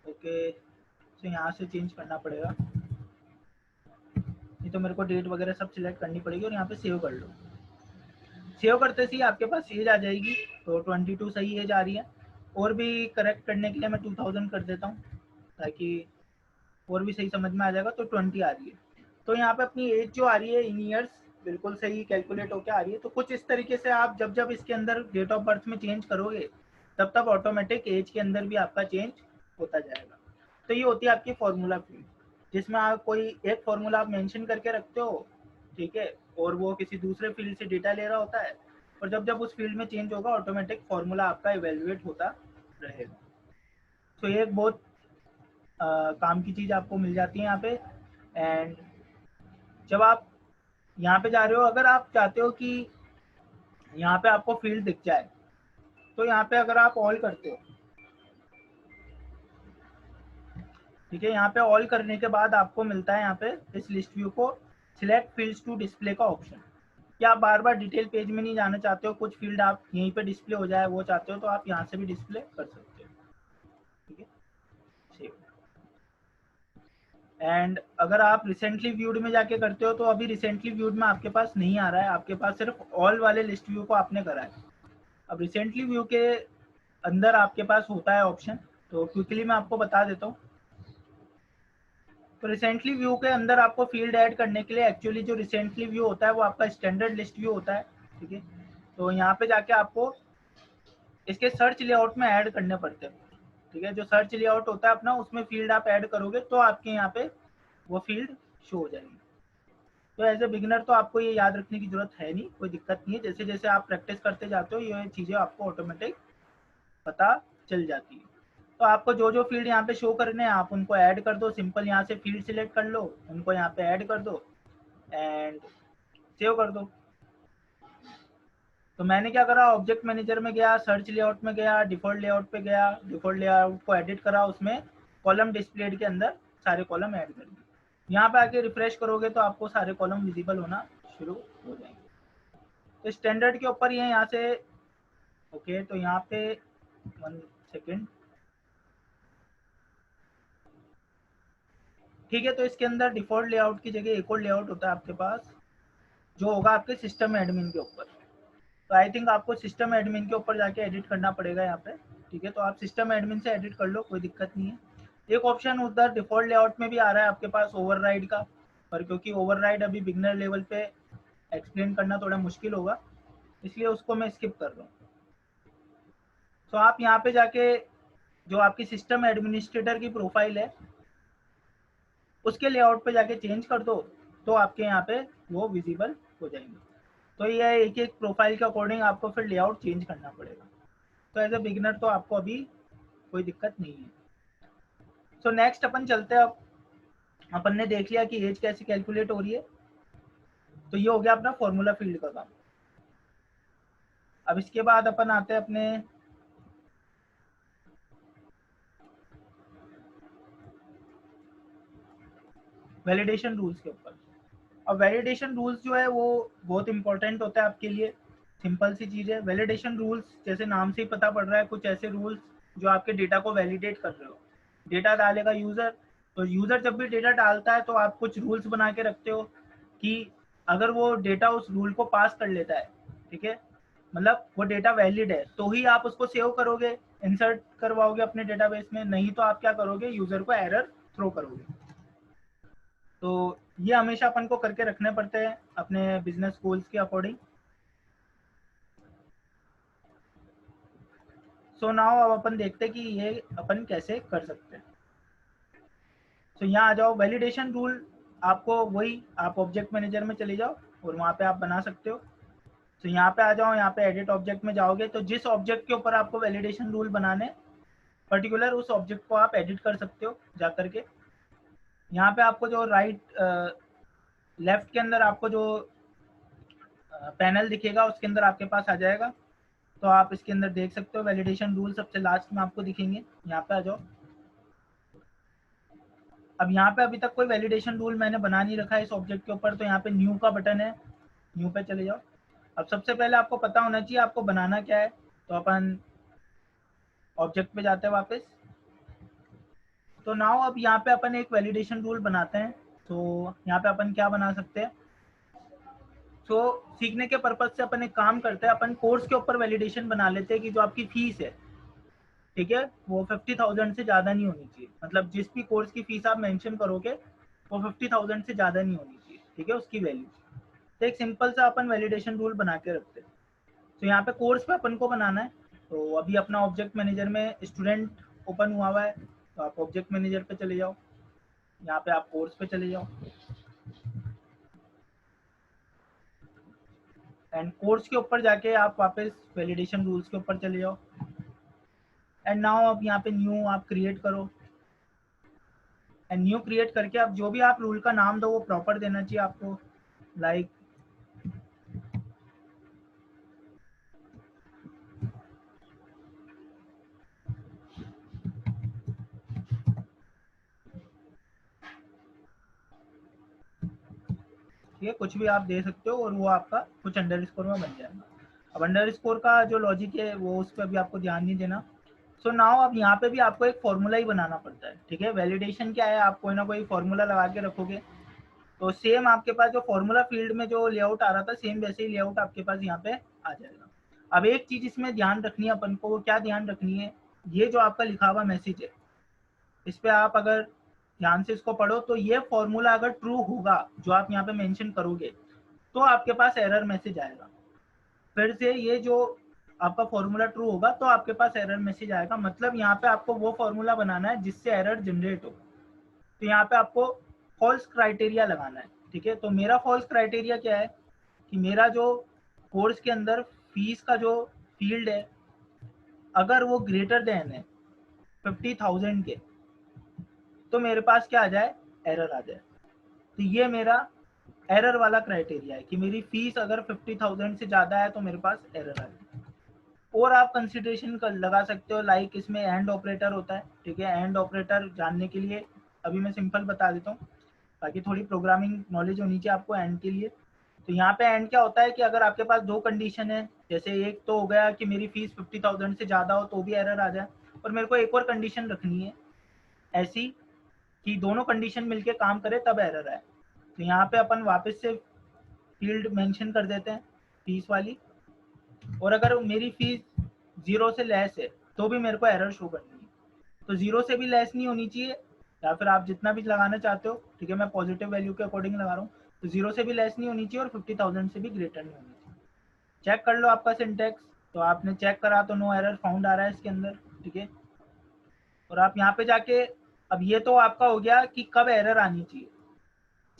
ओके, तो यहाँ से चेंज करना पड़ेगा, नहीं तो मेरे को डेट वगैरह सब सिलेक्ट करनी पड़ेगी। और यहाँ पे सेव कर लो। सेव करते ही आपके पास एज आ जाएगी, तो 22 सही एज आ रही है। और भी करेक्ट करने के लिए मैं 2000 कर देता हूँ, ताकि और भी सही समझ में आ जाएगा। तो 20 आ रही है। तो यहाँ पे अपनी एज जो आ रही है इन ईयर्स बिल्कुल सही कैलकुलेट होकर आ रही है। तो कुछ इस तरीके से आप जब जब इसके अंदर डेट ऑफ बर्थ में चेंज करोगे, तब तब ऑटोमेटिक एज के अंदर भी आपका चेंज होता जाएगा। तो ये होती है आपकी फॉर्मूला फील्ड, जिसमें आप कोई एक फॉर्मूला आप मेंशन करके रखते हो, ठीक है, और वो किसी दूसरे फील्ड से डेटा ले रहा होता है, और जब जब उस फील्ड में चेंज होगा ऑटोमेटिक फॉर्मूला आपका इवेल्युएट होता रहेगा। तो ये एक बहुत काम की चीज़ आपको मिल जाती है यहाँ पे। एंड जब आप यहाँ पे जा रहे हो, अगर आप चाहते हो कि यहाँ पे आपको फील्ड दिख जाए, तो यहाँ पे अगर आप ऑल करते हो, ठीक है, यहाँ पे ऑल करने के बाद आपको मिलता है यहाँ पे इस लिस्ट व्यू को सिलेक्ट फील्ड्स टू डिस्प्ले का ऑप्शन। क्या आप बार बार डिटेल पेज में नहीं जाना चाहते हो, कुछ फील्ड आप यहीं पे डिस्प्ले हो जाए वो चाहते हो, तो आप यहाँ से भी डिस्प्ले कर सकते हो, ठीक है। सेव। एंड अगर आप रिसेंटली व्यूड में जाके करते हो, तो अभी रिसेंटली व्यूड में आपके पास नहीं आ रहा है, आपके पास सिर्फ ऑल वाले लिस्ट व्यू को आपने करा है। अब रिसेंटली व्यू के अंदर आपके पास होता है ऑप्शन, तो क्विकली मैं आपको बता देता हूँ। तो रिसेंटली व्यू के अंदर आपको फील्ड ऐड करने के लिए एक्चुअली जो रिसेंटली व्यू होता है वो आपका स्टैंडर्ड लिस्ट व्यू होता है, ठीक है। तो यहाँ पे जाके आपको इसके सर्च लेआउट में ऐड करने पड़ते हैं, ठीक है। जो सर्च लेआउट होता है अपना, उसमें फील्ड आप ऐड करोगे तो आपके यहाँ पे वो फील्ड शो हो जाएगी। तो एज ए बिगिनर तो आपको ये याद रखने की जरूरत है नहीं, कोई दिक्कत नहीं है। जैसे जैसे आप प्रैक्टिस करते जाते हो ये चीज़ें आपको ऑटोमेटिक पता चल जाती है। तो आपको जो जो फील्ड यहाँ पे शो करने हैं आप उनको ऐड कर दो। सिंपल यहाँ से फील्ड सिलेक्ट कर लो, उनको यहाँ पे ऐड कर दो एंड सेव कर दो। तो मैंने क्या करा, ऑब्जेक्ट मैनेजर में गया, सर्च लेआउट में गया, डिफॉल्ट लेआउट पे गया, डिफॉल्ट लेआउट को एडिट करा, उसमें कॉलम डिस्प्लेड के अंदर सारे कॉलम ऐड कर दिए। यहाँ पे आके रिफ्रेश करोगे तो आपको सारे कॉलम विजिबल होना शुरू हो जाएंगे। तो स्टैंडर्ड के ऊपर ये यहाँ से ओके, तो यहाँ पे 1 सेकेंड, ठीक है। तो इसके अंदर डिफॉल्ट लेआउट की जगह एक और लेआउट होता है आपके पास, जो होगा आपके सिस्टम एडमिन के ऊपर। तो आई थिंक आपको सिस्टम एडमिन के ऊपर जाके एडिट करना पड़ेगा यहाँ पे, ठीक है। तो आप सिस्टम एडमिन से एडिट कर लो, कोई दिक्कत नहीं है। एक ऑप्शन उधर डिफॉल्ट लेआउट में भी आ रहा है आपके पास ओवरराइड का, पर क्योंकि ओवरराइड अभी बिगनर लेवल पे एक्सप्लेन करना थोड़ा मुश्किल होगा, इसलिए उसको मैं स्किप कर रहा हूँ। तो आप यहाँ पे जाके जो आपकी सिस्टम एडमिनिस्ट्रेटर की प्रोफाइल है उसके लेआउट पे जाके चेंज कर दो, तो आपके यहाँ पे वो विजिबल हो जाएंगे। तो ये एक एक प्रोफाइल के अकॉर्डिंग आपको फिर लेआउट चेंज करना पड़ेगा। तो एज ए बिगिनर तो आपको अभी कोई दिक्कत नहीं है। सो नेक्स्ट अपन चलते हैं। अब अपन ने देख लिया कि एज कैसे कैलकुलेट हो रही है, तो ये हो गया अपना फॉर्मूला फील्ड का काम। अब इसके बाद अपन आते हैं अपने वैलिडेशन रूल्स के ऊपर। अब वैलिडेशन रूल्स जो है वो बहुत इंपॉर्टेंट होता है आपके लिए। सिंपल सी चीज़ है, वैलिडेशन रूल्स जैसे नाम से ही पता पड़ रहा है, कुछ ऐसे रूल्स जो आपके डेटा को वैलिडेट कर रहे हो। डेटा डालेगा यूज़र, तो यूज़र जब भी डेटा डालता है तो आप कुछ रूल्स बना के रखते हो कि अगर वो डेटा उस रूल को पास कर लेता है, ठीक है, मतलब वो डेटा वैलिड है, तो ही आप उसको सेव करोगे, इंसर्ट करवाओगे अपने डेटाबेस में, नहीं तो आप क्या करोगे, यूज़र को एरर थ्रो करोगे। तो ये हमेशा अपन को करके रखने पड़ते हैं अपने बिजनेस गोल्स के अकॉर्डिंग। सो नाउ अब अपन देखते हैं कि ये अपन कैसे कर सकते हैं। सो यहाँ आ जाओ, वैलिडेशन रूल आपको वही, आप ऑब्जेक्ट मैनेजर में चले जाओ और वहाँ पे आप बना सकते हो। तो यहाँ पे आ जाओ, यहाँ पे एडिट ऑब्जेक्ट में जाओगे तो जिस ऑब्जेक्ट के ऊपर आपको वैलिडेशन रूल बनाने पर्टिकुलर, उस ऑब्जेक्ट को आप एडिट कर सकते हो जा करके। यहाँ पे आपको जो लेफ्ट के अंदर आपको जो पैनल दिखेगा उसके अंदर आपके पास आ जाएगा। तो आप इसके अंदर देख सकते हो वैलिडेशन रूल सबसे लास्ट में आपको दिखेंगे। यहाँ पे आ जाओ। अब यहाँ पे अभी तक कोई वैलिडेशन रूल मैंने बना नहीं रखा है इस ऑब्जेक्ट के ऊपर, तो यहाँ पे न्यू का बटन है, न्यू पे चले जाओ। अब सबसे पहले आपको पता होना चाहिए आपको बनाना क्या है। तो अपन ऑब्जेक्ट पे जाते हैं वापस। तो नाउ अब यहाँ पे अपन एक वैलिडेशन रूल बनाते हैं। तो यहाँ पे अपन क्या बना सकते हैं, तो सीखने के पर्पज से अपन एक काम करते हैं, अपन कोर्स के ऊपर वैलिडेशन बना लेते हैं कि जो आपकी फीस है, ठीक है, वो 50,000 से ज़्यादा नहीं होनी चाहिए। मतलब जिस भी कोर्स की फीस आप मेंशन करोगे वो 50,000 से ज़्यादा नहीं होनी चाहिए, ठीक है, उसकी वैल्यू। तो एक सिंपल सा अपन वैलिडेशन रूल बना के रखते हैं। तो यहाँ पे कोर्स पे अपन को बनाना है। तो अभी अपना ऑब्जेक्ट मैनेजर में स्टूडेंट ओपन हुआ है, तो आप ऑब्जेक्ट मैनेजर पे चले जाओ, यहाँ पे आप कोर्स पे चले जाओ एंड कोर्स के ऊपर जाके आप वापस वैलिडेशन रूल्स के ऊपर चले जाओ एंड नाउ अब यहाँ पे न्यू आप क्रिएट करो एंड न्यू क्रिएट करके अब जो भी आप रूल का नाम दो वो प्रॉपर देना चाहिए आपको, लाइक ठीक है, कुछ भी आप दे सकते हो और वो आपका कुछ अंडरस्कोर में बन जाएगा। अब अंडरस्कोर का जो लॉजिक है वो उस पर भी आपको ध्यान नहीं देना। सो नाउ अब यहाँ पे भी आपको एक फॉर्मूला ही बनाना पड़ता है, ठीक है। वैलिडेशन क्या है, आप कोई ना कोई फॉर्मूला लगा के रखोगे तो सेम आपके पास जो फॉर्मूला फील्ड में जो लेआउट आ रहा था सेम वैसे ही लेआउट आपके पास यहाँ पे आ जाएगा। अब एक चीज इसमें ध्यान रखनी है अपन को, वो क्या ध्यान रखनी है, ये जो आपका लिखा हुआ मैसेज है इस पे आप अगर ध्यान से इसको पढ़ो तो ये फॉर्मूला अगर ट्रू होगा जो आप यहाँ पे मेंशन करोगे तो आपके पास एरर मैसेज आएगा। फिर से ये जो आपका फॉर्मूला ट्रू होगा तो आपके पास एरर मैसेज आएगा। मतलब यहाँ पे आपको वो फॉर्मूला बनाना है जिससे एरर जनरेट हो। तो यहाँ पे आपको फॉल्स क्राइटेरिया लगाना है, ठीक है। तो मेरा फॉल्स क्राइटेरिया क्या है कि मेरा जो कोर्स के अंदर फीस का जो फील्ड है अगर वो ग्रेटर देन है 50,000 के तो मेरे पास क्या आ जाए, एरर आ जाए। तो ये मेरा एरर वाला क्राइटेरिया है कि मेरी फीस अगर 50,000 से ज़्यादा है तो मेरे पास एरर आ जाए। और आप कंसिडरेशन कर लगा सकते हो, लाइक इसमें एंड ऑपरेटर होता है, ठीक है। एंड ऑपरेटर जानने के लिए अभी मैं सिंपल बता देता हूँ ताकि थोड़ी प्रोग्रामिंग नॉलेज होनी चाहिए आपको एंड के लिए। तो यहाँ पे एंड क्या होता है कि अगर आपके पास दो कंडीशन है, जैसे एक तो हो गया कि मेरी फीस 50,000 से ज़्यादा हो तो भी एरर आ जाए, और मेरे को एक और कंडीशन रखनी है ऐसी कि दोनों कंडीशन मिलके काम करे तब एरर आए। तो यहाँ पे अपन वापस से फील्ड मेंशन कर देते हैं फीस वाली, और अगर मेरी फीस 0 से लेस है तो भी मेरे को एरर शो करनी है। तो 0 से भी लेस नहीं होनी चाहिए, या फिर आप जितना भी लगाना चाहते हो, ठीक है, मैं पॉजिटिव वैल्यू के अकॉर्डिंग लगा रहा हूँ। तो 0 से भी लेस नहीं होनी चाहिए और 50,000 से भी ग्रेटर नहीं होनी चाहिए। चेक कर लो आपका सिंटेक्स। तो आपने चेक करा तो नो एरर फाउंड आ रहा है इसके अंदर, ठीक है। और आप यहाँ पे जाके, अब ये तो आपका हो गया कि कब एरर आनी चाहिए।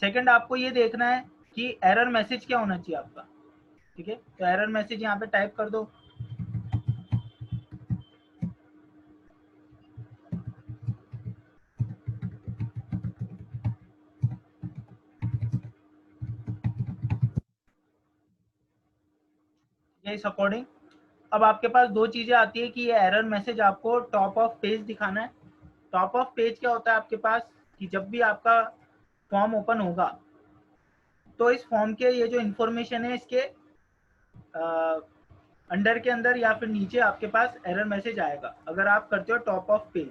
सेकंड आपको ये देखना है कि एरर मैसेज क्या होना चाहिए आपका, ठीक है। तो एरर मैसेज यहाँ पे टाइप कर दो, ये इस अकॉर्डिंग। अब आपके पास दो चीजें आती है कि ये एरर मैसेज आपको टॉप ऑफ पेज दिखाना है। टॉप ऑफ पेज क्या होता है आपके पास कि जब भी आपका फॉर्म ओपन होगा तो इस फॉर्म के ये जो इन्फॉर्मेशन है इसके अंडर के अंदर या फिर नीचे आपके पास एरर मैसेज आएगा अगर आप करते हो टॉप ऑफ पेज।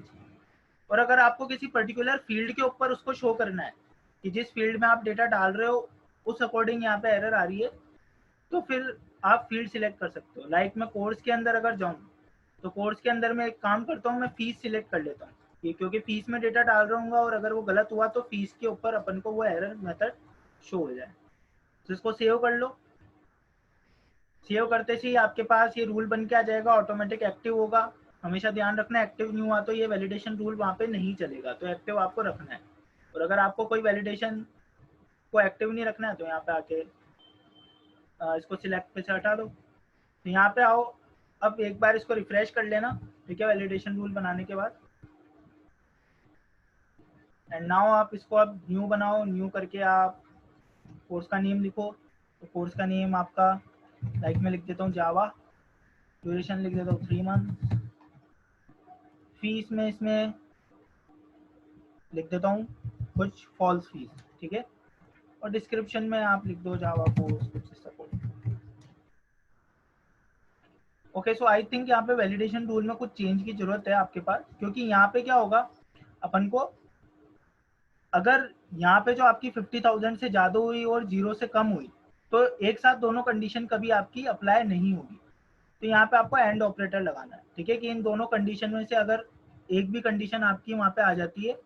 और अगर आपको किसी पर्टिकुलर फील्ड के ऊपर उसको शो करना है कि जिस फील्ड में आप डेटा डाल रहे हो उस अकॉर्डिंग यहाँ पे एरर आ रही है, तो फिर आप फील्ड सिलेक्ट कर सकते हो। लाइक मैं कोर्स के अंदर अगर जाऊँ तो कोर्स के अंदर मैं एक काम करता हूँ, मैं फीस सिलेक्ट कर लेता हूँ ये, क्योंकि फीस में डेटा डाल रहा हूँ और अगर वो गलत हुआ तो फीस के ऊपर अपन को वो एरर मेथड शो हो जाए। तो इसको सेव कर लो। सेव करते से ही आपके पास ये रूल बन के आ जाएगा, ऑटोमेटिक एक्टिव होगा। हमेशा ध्यान रखना एक्टिव नहीं हुआ तो ये वैलिडेशन रूल वहाँ पे नहीं चलेगा, तो एक्टिव आपको रखना है। और अगर आपको कोई वैलिडेशन को एक्टिव नहीं रखना है तो यहाँ पे आके इसको सिलेक्ट पे से हटा दो। तो यहाँ पे आओ, अब एक बार इसको रिफ्रेश कर लेना, ठीक है, वैलिडेशन रूल बनाने के बाद। एंड नाउ आप इसको अब न्यू बनाओ, न्यू करके आप कोर्स का नेम लिखो। तो कोर्स का नेम आपका, लाइक मैं लिख देता हूँ जावा, ड्यूरेशन लिख देता हूँ 3 मंथ, फीस में इसमें लिख देता हूँ कुछ फॉल्स फीस, ठीक है। और डिस्क्रिप्शन में आप लिख दो जावा कोर्स कुछ support. Okay, so I think यहाँ पे वैलिडेशन टूल में कुछ चेंज की जरूरत है आपके पास, क्योंकि यहाँ पे क्या होगा अपन को, अगर यहाँ पे जो आपकी 50,000 से ज़्यादा हुई और 0 से कम हुई तो एक साथ दोनों कंडीशन कभी आपकी अप्लाई नहीं होगी। तो यहाँ पे आपको एंड ऑपरेटर लगाना है, ठीक है, कि इन दोनों कंडीशन में से अगर एक भी कंडीशन आपकी वहाँ पे आ जाती है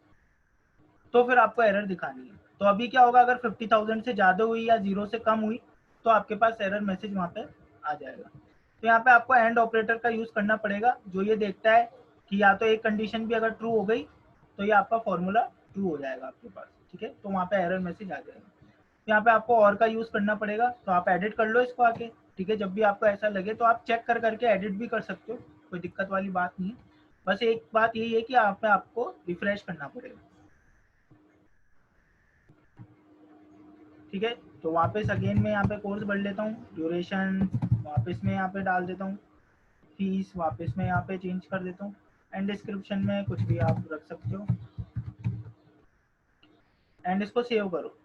तो फिर आपको एरर दिखानी है। तो अभी क्या होगा, अगर 50,000 से ज़्यादा हुई या 0 से कम हुई तो आपके पास एरर मैसेज वहाँ पे आ जाएगा। तो यहाँ पे आपको एंड ऑपरेटर का यूज़ करना पड़ेगा, जो ये देखता है कि या तो एक कंडीशन भी अगर ट्रू हो गई तो ये आपका फॉर्मूला ट्रू हो जाएगा आपके पास, ठीक है, तो वहाँ पे एरर मैसेज आ जाएगा। तो यहाँ पे आपको और का यूज़ करना पड़ेगा, तो आप एडिट कर लो इसको आके, ठीक है, जब भी आपको ऐसा लगे तो आप चेक कर करके एडिट भी कर सकते हो, कोई दिक्कत वाली बात नहीं है। बस एक बात यही है कि आपको रिफ्रेश करना पड़ेगा, ठीक है। तो वापस अगेन मैं यहाँ पे कोर्स बढ़ लेता हूँ, ड्यूरेशन वापस मैं यहाँ पे डाल देता हूँ, फीस वापस मैं यहाँ पे चेंज कर देता हूँ, एंड डिस्क्रिप्शन में कुछ भी आप रख सकते हो, एंड इसको सेव करो।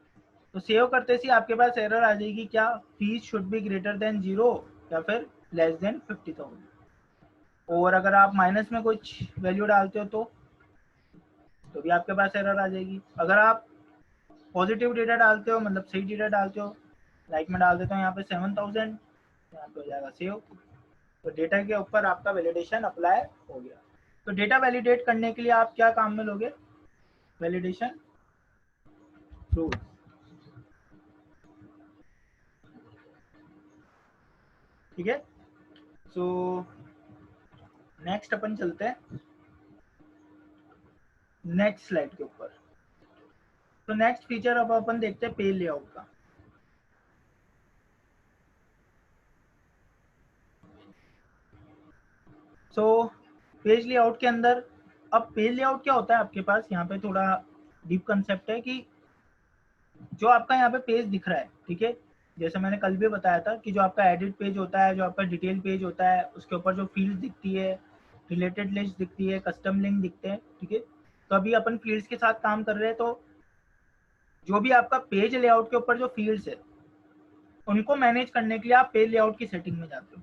तो सेव करते ही आपके पास एरर आ जाएगी, क्या, fees should be greater than 0 या फिर लेस देन 50,000। और अगर आप माइनस में कुछ वैल्यू डालते हो तो भी आपके पास एरर आ जाएगी। अगर आप पॉजिटिव डेटा डालते हो, मतलब सही डेटा डालते हो, लाइक मैं डाल देता हूँ यहाँ पे 7,000, यहाँ पे हो जाएगा सेव। तो डेटा के ऊपर आपका वैलिडेशन अप्लाई हो गया। तो डेटा वैलिडेट करने के लिए आप क्या काम में लोगे, वैलिडेशन रूल, ठीक है। सो नेक्स्ट अपन चलते हैं नेक्स्ट स्लाइड के ऊपर। तो नेक्स्ट फीचर अब अपन देखते हैं पेज लेआउट का। सो पेज लेआउट के अंदर, अब पेज लेआउट क्या होता है आपके पास, यहाँ पे थोड़ा डीप कंसेप्ट है कि जो आपका यहाँ पे पेज दिख रहा है, ठीक है, जैसे मैंने कल भी बताया था कि जो आपका एडिट पेज होता है, जो आपका डिटेल पेज होता है, उसके ऊपर जो फील्ड दिखती है, रिलेटेड लिस्ट दिखती है, कस्टम लिंक दिखते हैं, ठीक है। तो अभी अपन फील्ड्स के साथ काम कर रहे हैं, तो जो भी आपका पेज लेआउट के ऊपर जो फील्ड्स है उनको मैनेज करने के लिए आप पेज लेआउट की सेटिंग में जाते हो।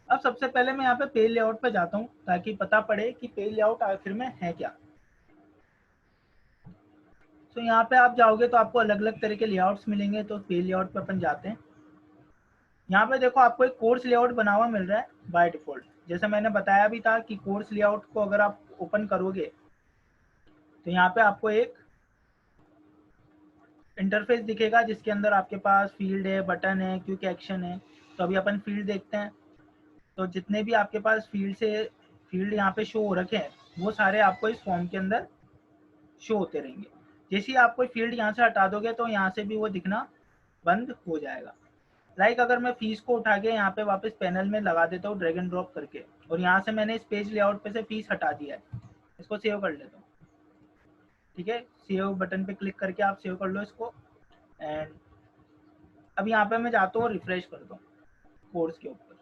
अब सबसे पहले मैं यहाँ पे पेज लेआउट पे जाता हूँ ताकि पता पड़े कि पेज लेआउट आखिर में है क्या। तो यहाँ पे आप जाओगे तो आपको अलग अलग तरह के लेआउट्स मिलेंगे, तो पेज लेआउट पे अपन जाते हैं। यहाँ पे देखो आपको एक कोर्स लेआउट बना हुआ मिल रहा है बाय डिफॉल्ट, जैसे मैंने बताया भी था कि कोर्स लेआउट को अगर आप ओपन करोगे तो यहाँ पे आपको एक इंटरफेस दिखेगा जिसके अंदर आपके पास फील्ड है, बटन है, क्विक एक्शन है। तो अभी अपन फील्ड देखते हैं। तो जितने भी आपके पास फील्ड यहाँ पे शो हो रखे हैं वो सारे आपको इस फॉर्म के अंदर शो होते रहेंगे। जैसे ही आप कोई फील्ड यहाँ से हटा दोगे तो यहाँ से भी वो दिखना बंद हो जाएगा। लाइक अगर मैं फीस को उठा के यहाँ पे वापस पैनल में लगा देता हूँ ड्रैग एंड ड्रॉप करके, और यहाँ से मैंने इस पेज लेआउट पे से फीस हटा दिया है, इसको सेव कर लेता हूँ, ठीक है, सेव बटन पे क्लिक करके आप सेव कर लो इसको। एंड अब यहाँ पे मैं जाता हूँ रिफ्रेश करता हूँ कोर्स के ऊपर।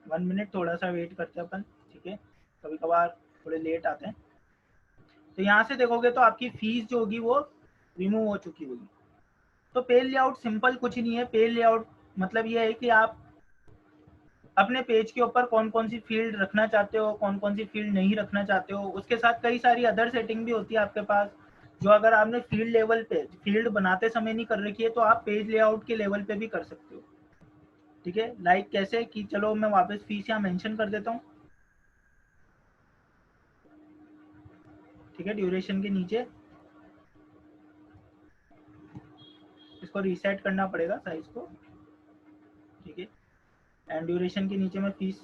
1 मिनट थोड़ा सा वेट करते हैं अपन, ठीक है, कभी कभार थोड़े लेट आते हैं। तो यहाँ से देखोगे तो आपकी फीस जो होगी वो रिमूव हो चुकी होगी। तो पेज लेआउट सिंपल कुछ नहीं है। पेज लेआउट मतलब ये है कि आप अपने पेज के ऊपर कौन कौन सी फील्ड रखना चाहते हो, कौन कौन सी फील्ड नहीं रखना चाहते हो। उसके साथ कई सारी अदर सेटिंग भी होती है आपके पास, जो अगर आपने फील्ड लेवल पे फील्ड बनाते समय नहीं कर रखी है तो आप पेज लेआउट के लेवल पे भी कर सकते हो, ठीक है। लाइक कैसे कि चलो मैं वापस फीस यहाँ मेंशन कर देता हूँ, ठीक है, ड्यूरेशन के नीचे इसको रीसेट करना पड़ेगा साइज को, ठीक है, एंड ड्यूरेशन के नीचे मैं फीस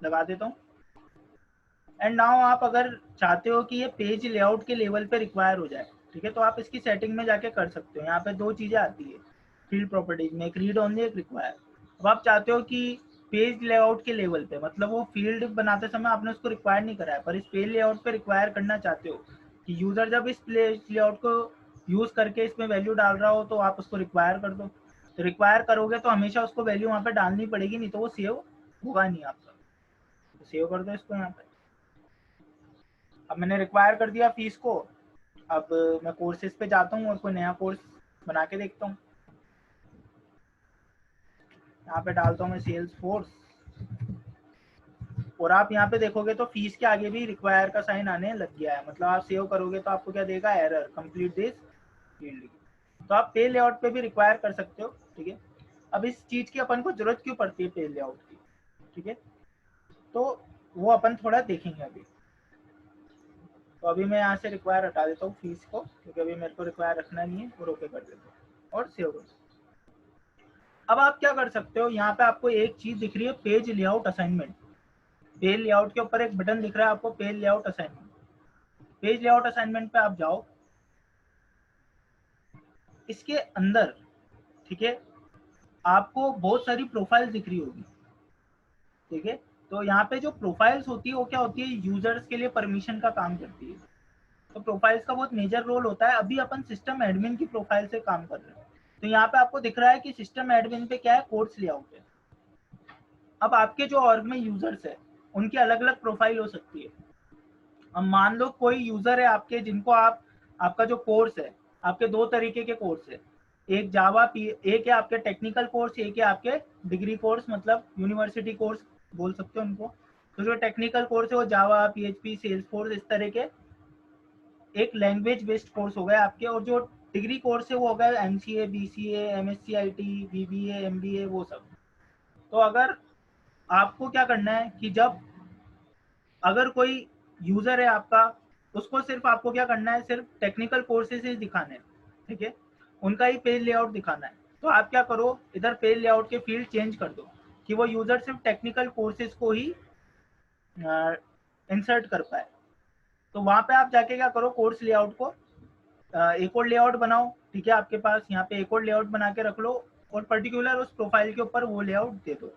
लगा देता हूँ। एंड नाउ आप अगर चाहते हो कि ये पेज लेआउट के लेवल पे रिक्वायर हो जाए, ठीक है, तो आप इसकी सेटिंग में जाके कर सकते हो। यहाँ पे दो चीजें आती है फील्ड प्रॉपर्टीज में, एक रीड ओनली, एक रिक्वायर। अब आप चाहते हो कि पेज लेआउट के लेवल पे, मतलब वो फील्ड बनाते समय आपने उसको रिक्वायर नहीं करा है, पर इस पेज लेआउट पे रिक्वायर करना चाहते हो कि यूजर जब इस पेज लेआउट को यूज करके इसमें वैल्यू डाल रहा हो तो आप उसको रिक्वायर कर दो। तो रिक्वायर करोगे तो हमेशा उसको वैल्यू वहाँ पे डालनी पड़ेगी, नहीं तो वो सेव होगा नहीं आपका। तो सेव कर दो इसको यहाँ पे। अब मैंने रिक्वायर कर दिया फीस को। अब मैं कोर्सेज पे जाता हूँ और कोई नया कोर्स बना के देखता हूँ। यहाँ पे डालता हूँ मैं सेल्स फोर्स, और आप यहाँ पे देखोगे तो फीस के आगे भी रिक्वायर का साइन आने लग गया है, मतलब आप सेव करोगे तो आपको क्या देगा, एरर कंप्लीट दिस फील्ड। तो आप पे लेआउट पे भी रिक्वायर कर सकते हो, ठीक है। अब इस चीज की अपन को जरूरत क्यों पड़ती है पे लेआउट की, ठीक है, तो वो अपन थोड़ा देखेंगे अभी। तो अभी मैं यहाँ से रिक्वायर हटा देता हूँ फीस को, क्योंकि अभी मेरे को रिक्वायर रखना नहीं है, और ओके कर देता हूँ और सेव कर। अब आप क्या कर सकते हो, यहाँ पे आपको एक चीज दिख रही है, page layout assignment. Page layout के ऊपर एक बटन दिख रहा है आपको, page layout assignment. Page layout assignment पे आप जाओ, इसके अंदर, ठीक है, आपको बहुत सारी प्रोफाइल दिख रही होगी, ठीक है। तो यहाँ पे जो प्रोफाइल्स होती है वो क्या होती है, यूजर्स के लिए परमिशन का काम करती है। तो प्रोफाइल्स का बहुत मेजर रोल होता है। अभी अपन सिस्टम एडमिन की प्रोफाइल से काम कर रहे हैं, तो यहाँ पे आपको दिख रहा है कि सिस्टम एडमिन पे क्या है, कोर्स लेआउट है। अब आपके जो ऑर्ग में यूजर्स है उनकी अलग अलग प्रोफाइल हो सकती है। अब मान लो कोई यूजर है आपके, जिनको आपका जो कोर्स है, आपके दो तरीके के कोर्स है, एक जावा एक है आपके टेक्निकल कोर्स, एक है आपके डिग्री कोर्स, मतलब यूनिवर्सिटी कोर्स बोल सकते हो उनको। तो जो टेक्निकल कोर्स है वो जावा, पीएचपी, सेल्सफोर्स, इस तरह के एक लैंग्वेज बेस्ड कोर्स हो गए आपके, और जो डिग्री कोर्स है वो हो गए MCA, BCA, MSc IT, BBA, MBA, वो सब। तो अगर आपको क्या करना है कि जब अगर कोई यूजर है आपका, उसको सिर्फ आपको क्या करना है, सिर्फ टेक्निकल कोर्सेज ही दिखाने हैं, ठीक है, उनका ही पेज लेआउट दिखाना है। तो आप क्या करो, इधर पेज लेआउट के फील्ड चेंज कर दो कि वो यूजर सिर्फ टेक्निकल कोर्सेज को ही इंसर्ट कर पाए। तो वहां पे आप जाके क्या करो, कोर्स लेआउट को एक और लेआउट बनाओ, ठीक है, आपके पास यहाँ पे एक और लेआउट बना के रख लो, और पर्टिकुलर उस प्रोफाइल के ऊपर वो लेआउट दे दो।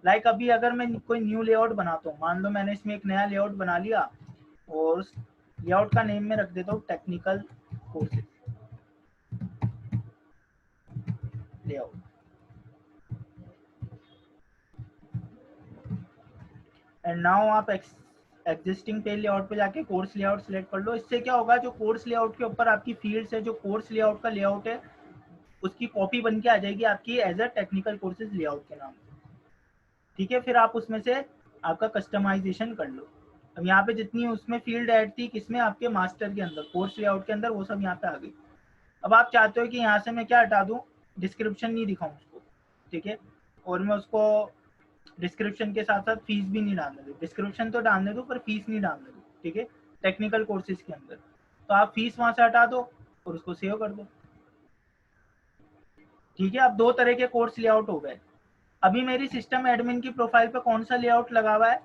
लाइक अभी अगर मैं कोई न्यू लेआउट बनाता हूँ, मान लो मैंने इसमें एक नया लेआउट बना लिया, और लेआउट का नेम में रख देता हूँ technical courses layout. And now आप एग्जिस्टिंग पेज लेआउट पे जाके कोर्स लेआउट सिलेक्ट कर लो। इससे क्या होगा, जो कोर्स लेआउट के ऊपर आपकी फील्ड्स है, जो कोर्स लेआउट का लेआउट है, उसकी कॉपी बन के आ जाएगी आपकी as a technical courses layout के नाम से, ठीक है। फिर आप उसमें से आपका कस्टमाइजेशन कर लो। अब यहाँ पे जितनी उसमें फील्ड ऐड थी, किसमें, आपके मास्टर के अंदर, कोर्स लेआउट के अंदर, वो सब यहाँ पे आ गई। अब आप चाहते हो कि यहाँ से मैं क्या हटा दूँ, डिस्क्रिप्शन नहीं दिखाऊँ उसको, ठीक है, और मैं उसको डिस्क्रिप्शन के साथ साथ फीस भी नहीं डालने दूँ, डिस्क्रिप्शन तो डालने दूँ पर फीस नहीं डालने दूँ, ठीक है, टेक्निकल कोर्सेज के अंदर। तो आप फीस वहाँ से हटा दो और उसको सेव कर दो, ठीक है। अब दो तरह के कोर्स लेआउट हो गए। अभी मेरी सिस्टम एडमिन की प्रोफाइल पे कौन सा लेआउट लगा हुआ है,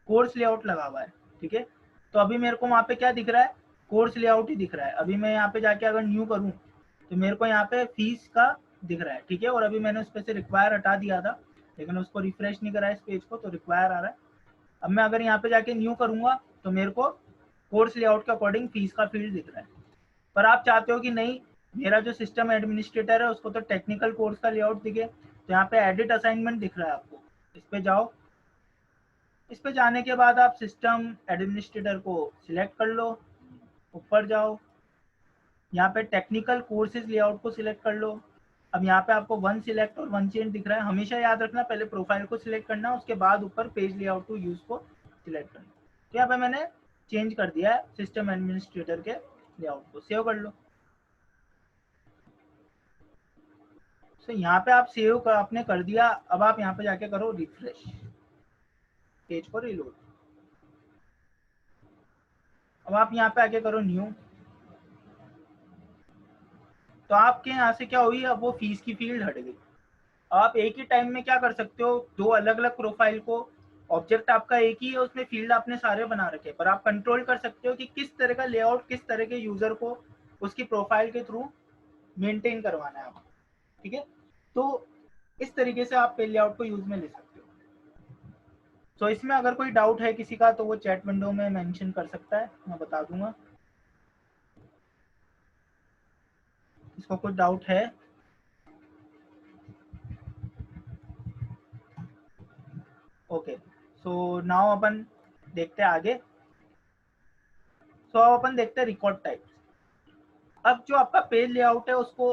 कोर्स लेआउट लगा हुआ है, ठीक है। तो अभी मेरे को वहाँ पे क्या दिख रहा है, कोर्स लेआउट ही दिख रहा है। अभी मैं यहाँ पे जाके अगर न्यू करूँ तो मेरे को यहाँ पे फीस का दिख रहा है, ठीक है, और अभी मैंने उस पर से रिक्वायर हटा दिया था, लेकिन उसको रिफ्रेश नहीं करा इस पेज को, तो रिक्वायर आ रहा है। अब मैं अगर यहाँ पे जाके न्यू करूंगा तो मेरे को कोर्स लेआउट के अकॉर्डिंग फीस का फील्ड दिख रहा है। पर आप चाहते हो कि नहीं, मेरा जो सिस्टम एडमिनिस्ट्रेटर है उसको तो टेक्निकल कोर्स का लेआउट दिखे, तो यहाँ पे एडिट असाइनमेंट दिख रहा है आपको, इस पे जाओ। इस पे जाने के बाद आप सिस्टम एडमिनिस्ट्रेटर को सिलेक्ट कर लो, ऊपर जाओ, यहाँ पे टेक्निकल कोर्सेज लेआउट को सिलेक्ट कर लो। अब यहाँ पे आपको वन सिलेक्ट और वन चेंज दिख रहा है। हमेशा याद रखना, पहले प्रोफाइल को सिलेक्ट करना, उसके बाद ऊपर पेज लेआउट टू यूज को सिलेक्ट करना। तो यहाँ पे मैंने चेंज कर दिया है सिस्टम एडमिनिस्ट्रेटर के लेआउट को, सेव कर लो। तो यहाँ पे आप सेव कर, आपने कर दिया। अब आप यहाँ पे जाके करो रिफ्रेश, पेज को रिलोड। अब आप यहाँ पे आके करो न्यू, तो आपके यहाँ से क्या हुई, अब वो फीस की फील्ड हट गई। आप एक ही टाइम में क्या कर सकते हो, दो अलग अलग प्रोफाइल को, ऑब्जेक्ट आपका एक ही है, उसमें फील्ड आपने सारे बना रखे, पर आप कंट्रोल कर सकते हो कि किस तरह का लेआउट किस तरह के यूजर को उसकी प्रोफाइल के थ्रू मेंटेन करवाना है आपको, ठीक है। तो इस तरीके से आप पे लेआउट को यूज में ले सकते हो। तो इसमें अगर कोई डाउट है किसी का तो वो चैट विंडो में मेंशन कर सकता है, मैं बता दूंगा। इसको कुछ डाउट है? ओके, सो नाउ अपन देखते हैं आगे। सो अब अपन देखते हैं रिकॉर्ड टाइप्स। अब जो आपका पेज लेआउट है उसको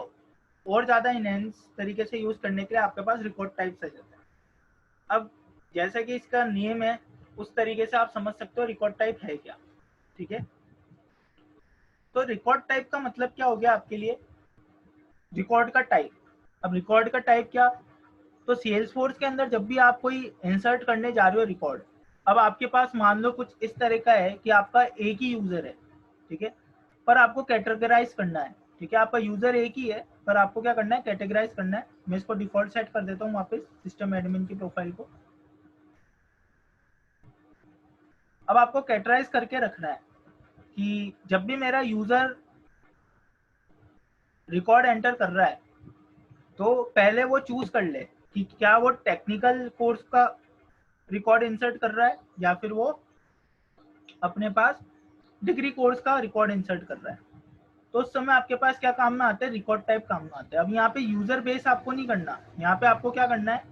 और ज़्यादा इनहेंस तरीके से यूज़ करने के लिए आपके पास रिकॉर्ड टाइप्स आ जाता है। अब जैसा कि इसका नेम है उस तरीके से आप समझ सकते हो रिकॉर्ड टाइप है क्या, ठीक है। तो रिकॉर्ड टाइप का मतलब क्या हो गया आपके लिए, रिकॉर्ड का टाइप। अब रिकॉर्ड का टाइप क्या, तो सेल्सफोर्स के अंदर जब भी आप कोई इंसर्ट करने जा रहे हो रिकॉर्ड, अब आपके पास मान लो कुछ इस तरह का है कि आपका एक ही यूजर है, ठीक है, पर आपको कैटेगराइज करना है, ठीक है, आपका यूजर एक ही है पर आपको क्या करना है, कैटेगराइज करना है। मैं इसको डिफॉल्ट सेट कर देता हूँ वापस सिस्टम एडमिन की प्रोफाइल को। अब आपको कैटेगराइज करके रखना है कि जब भी मेरा यूजर रिकॉर्ड एंटर कर रहा है तो पहले वो चूज कर ले कि क्या वो टेक्निकल कोर्स का रिकॉर्ड इंसर्ट कर रहा है या फिर वो अपने पास डिग्री कोर्स का रिकॉर्ड इंसर्ट कर रहा है। तो उस समय आपके पास क्या काम में आते हैं, रिकॉर्ड टाइप काम में आते हैं। अब यहाँ पे यूजर बेस आपको नहीं करना, यहाँ पे आपको क्या करना है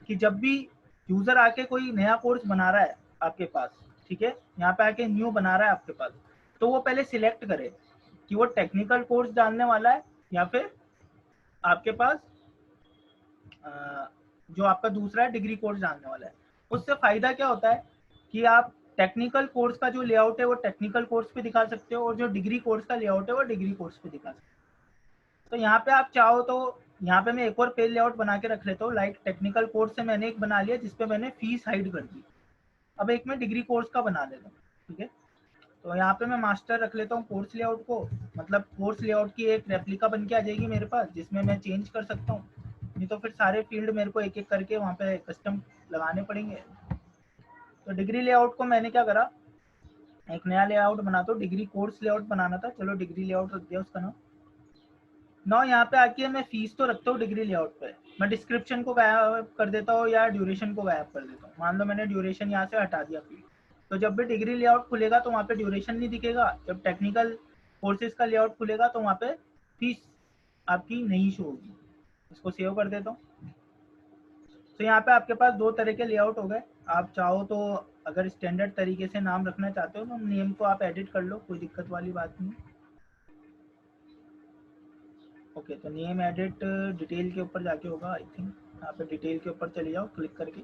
कि जब भी यूजर आके कोई नया कोर्स बना रहा है आपके पास, ठीक है, यहाँ पे आके न्यू बना रहा है आपके पास, तो वो पहले सिलेक्ट करे कि वो टेक्निकल कोर्स डालने वाला है या फिर आपके पास जो आपका दूसरा है डिग्री कोर्स डालने वाला है। उससे फायदा क्या होता है कि आप टेक्निकल कोर्स का जो लेआउट है वो टेक्निकल कोर्स पे दिखा सकते हो और जो डिग्री कोर्स का लेआउट है वो डिग्री कोर्स पे दिखा सकते हो। तो यहाँ पे आप चाहो तो यहाँ पे मैं एक और पेज लेआउट बना के रख लेता हूँ, लाइक टेक्निकल कोर्स से मैंने एक बना लिया जिसपे मैंने फीस हाइड कर दी। अब एक मैं डिग्री कोर्स का बना लेता हूँ, ठीक है। तो यहाँ पे मैं मास्टर रख लेता हूँ कोर्स लेआउट को, मतलब कोर्स लेआउट की एक रेप्लिका बन के आ जाएगी मेरे पास जिसमें मैं चेंज कर सकता हूँ, नहीं तो फिर सारे फील्ड मेरे को एक एक करके वहाँ पे कस्टम लगाने पड़ेंगे। तो डिग्री लेआउट को मैंने क्या करा, एक नया लेआउट बनाता हूँ, डिग्री कोर्स लेआउट बनाना था, चलो डिग्री लेआउट रख दिया उसका नाम। नाउ यहाँ पे आके मैं फीस तो रखता हूँ डिग्री लेआउट पे, मैं डिस्क्रिप्शन को गायब कर देता हूँ या ड्यूरेशन को गायब कर देता हूँ। मान लो मैंने ड्यूरेशन यहाँ से हटा दिया फील्ड, तो जब भी डिग्री लेआउट खुलेगा तो वहाँ पे ड्यूरेशन नहीं दिखेगा, जब टेक्निकल कोर्सेज का लेआउट खुलेगा तो वहाँ पे फीस आपकी नहीं शो होगी। इसको सेव कर देता हूँ। तो यहाँ पे आपके पास दो तरह के लेआउट हो गए। आप चाहो तो अगर स्टैंडर्ड तरीके से नाम रखना चाहते हो तो नेम को आप एडिट कर लो, कोई दिक्कत वाली बात नहीं। ओके, तो नेम एडिट डिटेल के ऊपर जाके होगा आई थिंक, यहाँ पे डिटेल के ऊपर चले जाओ क्लिक करके,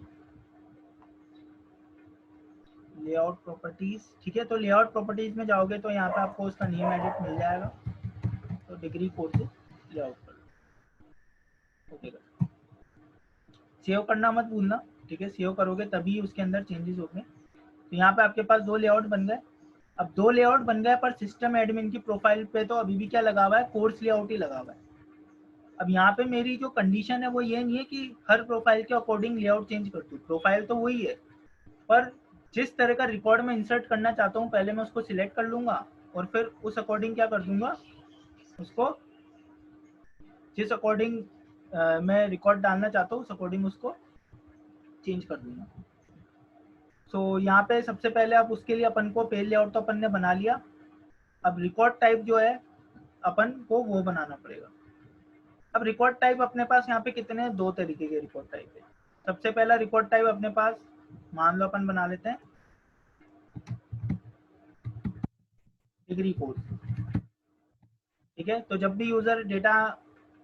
लेआउट प्रॉपर्टीज, ठीक है। तो लेआउट प्रॉपर्टीज में जाओगे तो यहाँ पे आपको उसका नेम एडिट मिल जाएगा, तो डिग्री कोर्सेज लेआउट कर लो। ओके, सेव करना मत भूलना, ठीक है, सेव करोगे तभी उसके अंदर चेंजेस होंगे। तो यहाँ पे आपके पास दो लेआउट बन गए। अब दो लेआउट बन गए पर सिस्टम एडमिन की प्रोफाइल पे तो अभी भी क्या लगा हुआ है, कोर्स लेआउट ही लगा हुआ है। अब यहाँ पे मेरी जो कंडीशन है वो ये नहीं है कि हर प्रोफाइल के अकॉर्डिंग लेआउट चेंज कर दूँ, प्रोफाइल तो वही है, पर जिस तरह का रिकॉर्ड में इंसर्ट करना चाहता हूँ पहले मैं उसको सिलेक्ट कर लूंगा और फिर उस अकॉर्डिंग क्या कर दूंगा, उसको जिस अकॉर्डिंग मैं रिकॉर्ड डालना चाहता हूँ उस अकॉर्डिंग उसको चेंज कर दूंगा। सो यहाँ पे सबसे पहले आप उसके लिए अपन को पेज लेआउट तो अपन ने बना लिया। अब रिकॉर्ड टाइप जो है अपन को वो बनाना पड़ेगा। अब रिकॉर्ड टाइप अपने पास यहाँ पे कितने हैं, दो तरीके के रिकॉर्ड टाइप है। सबसे पहला रिकॉर्ड टाइप अपने पास मान लो अपन बना लेते हैं डिग्री कोर्स, ठीक है। तो जब भी यूजर डेटा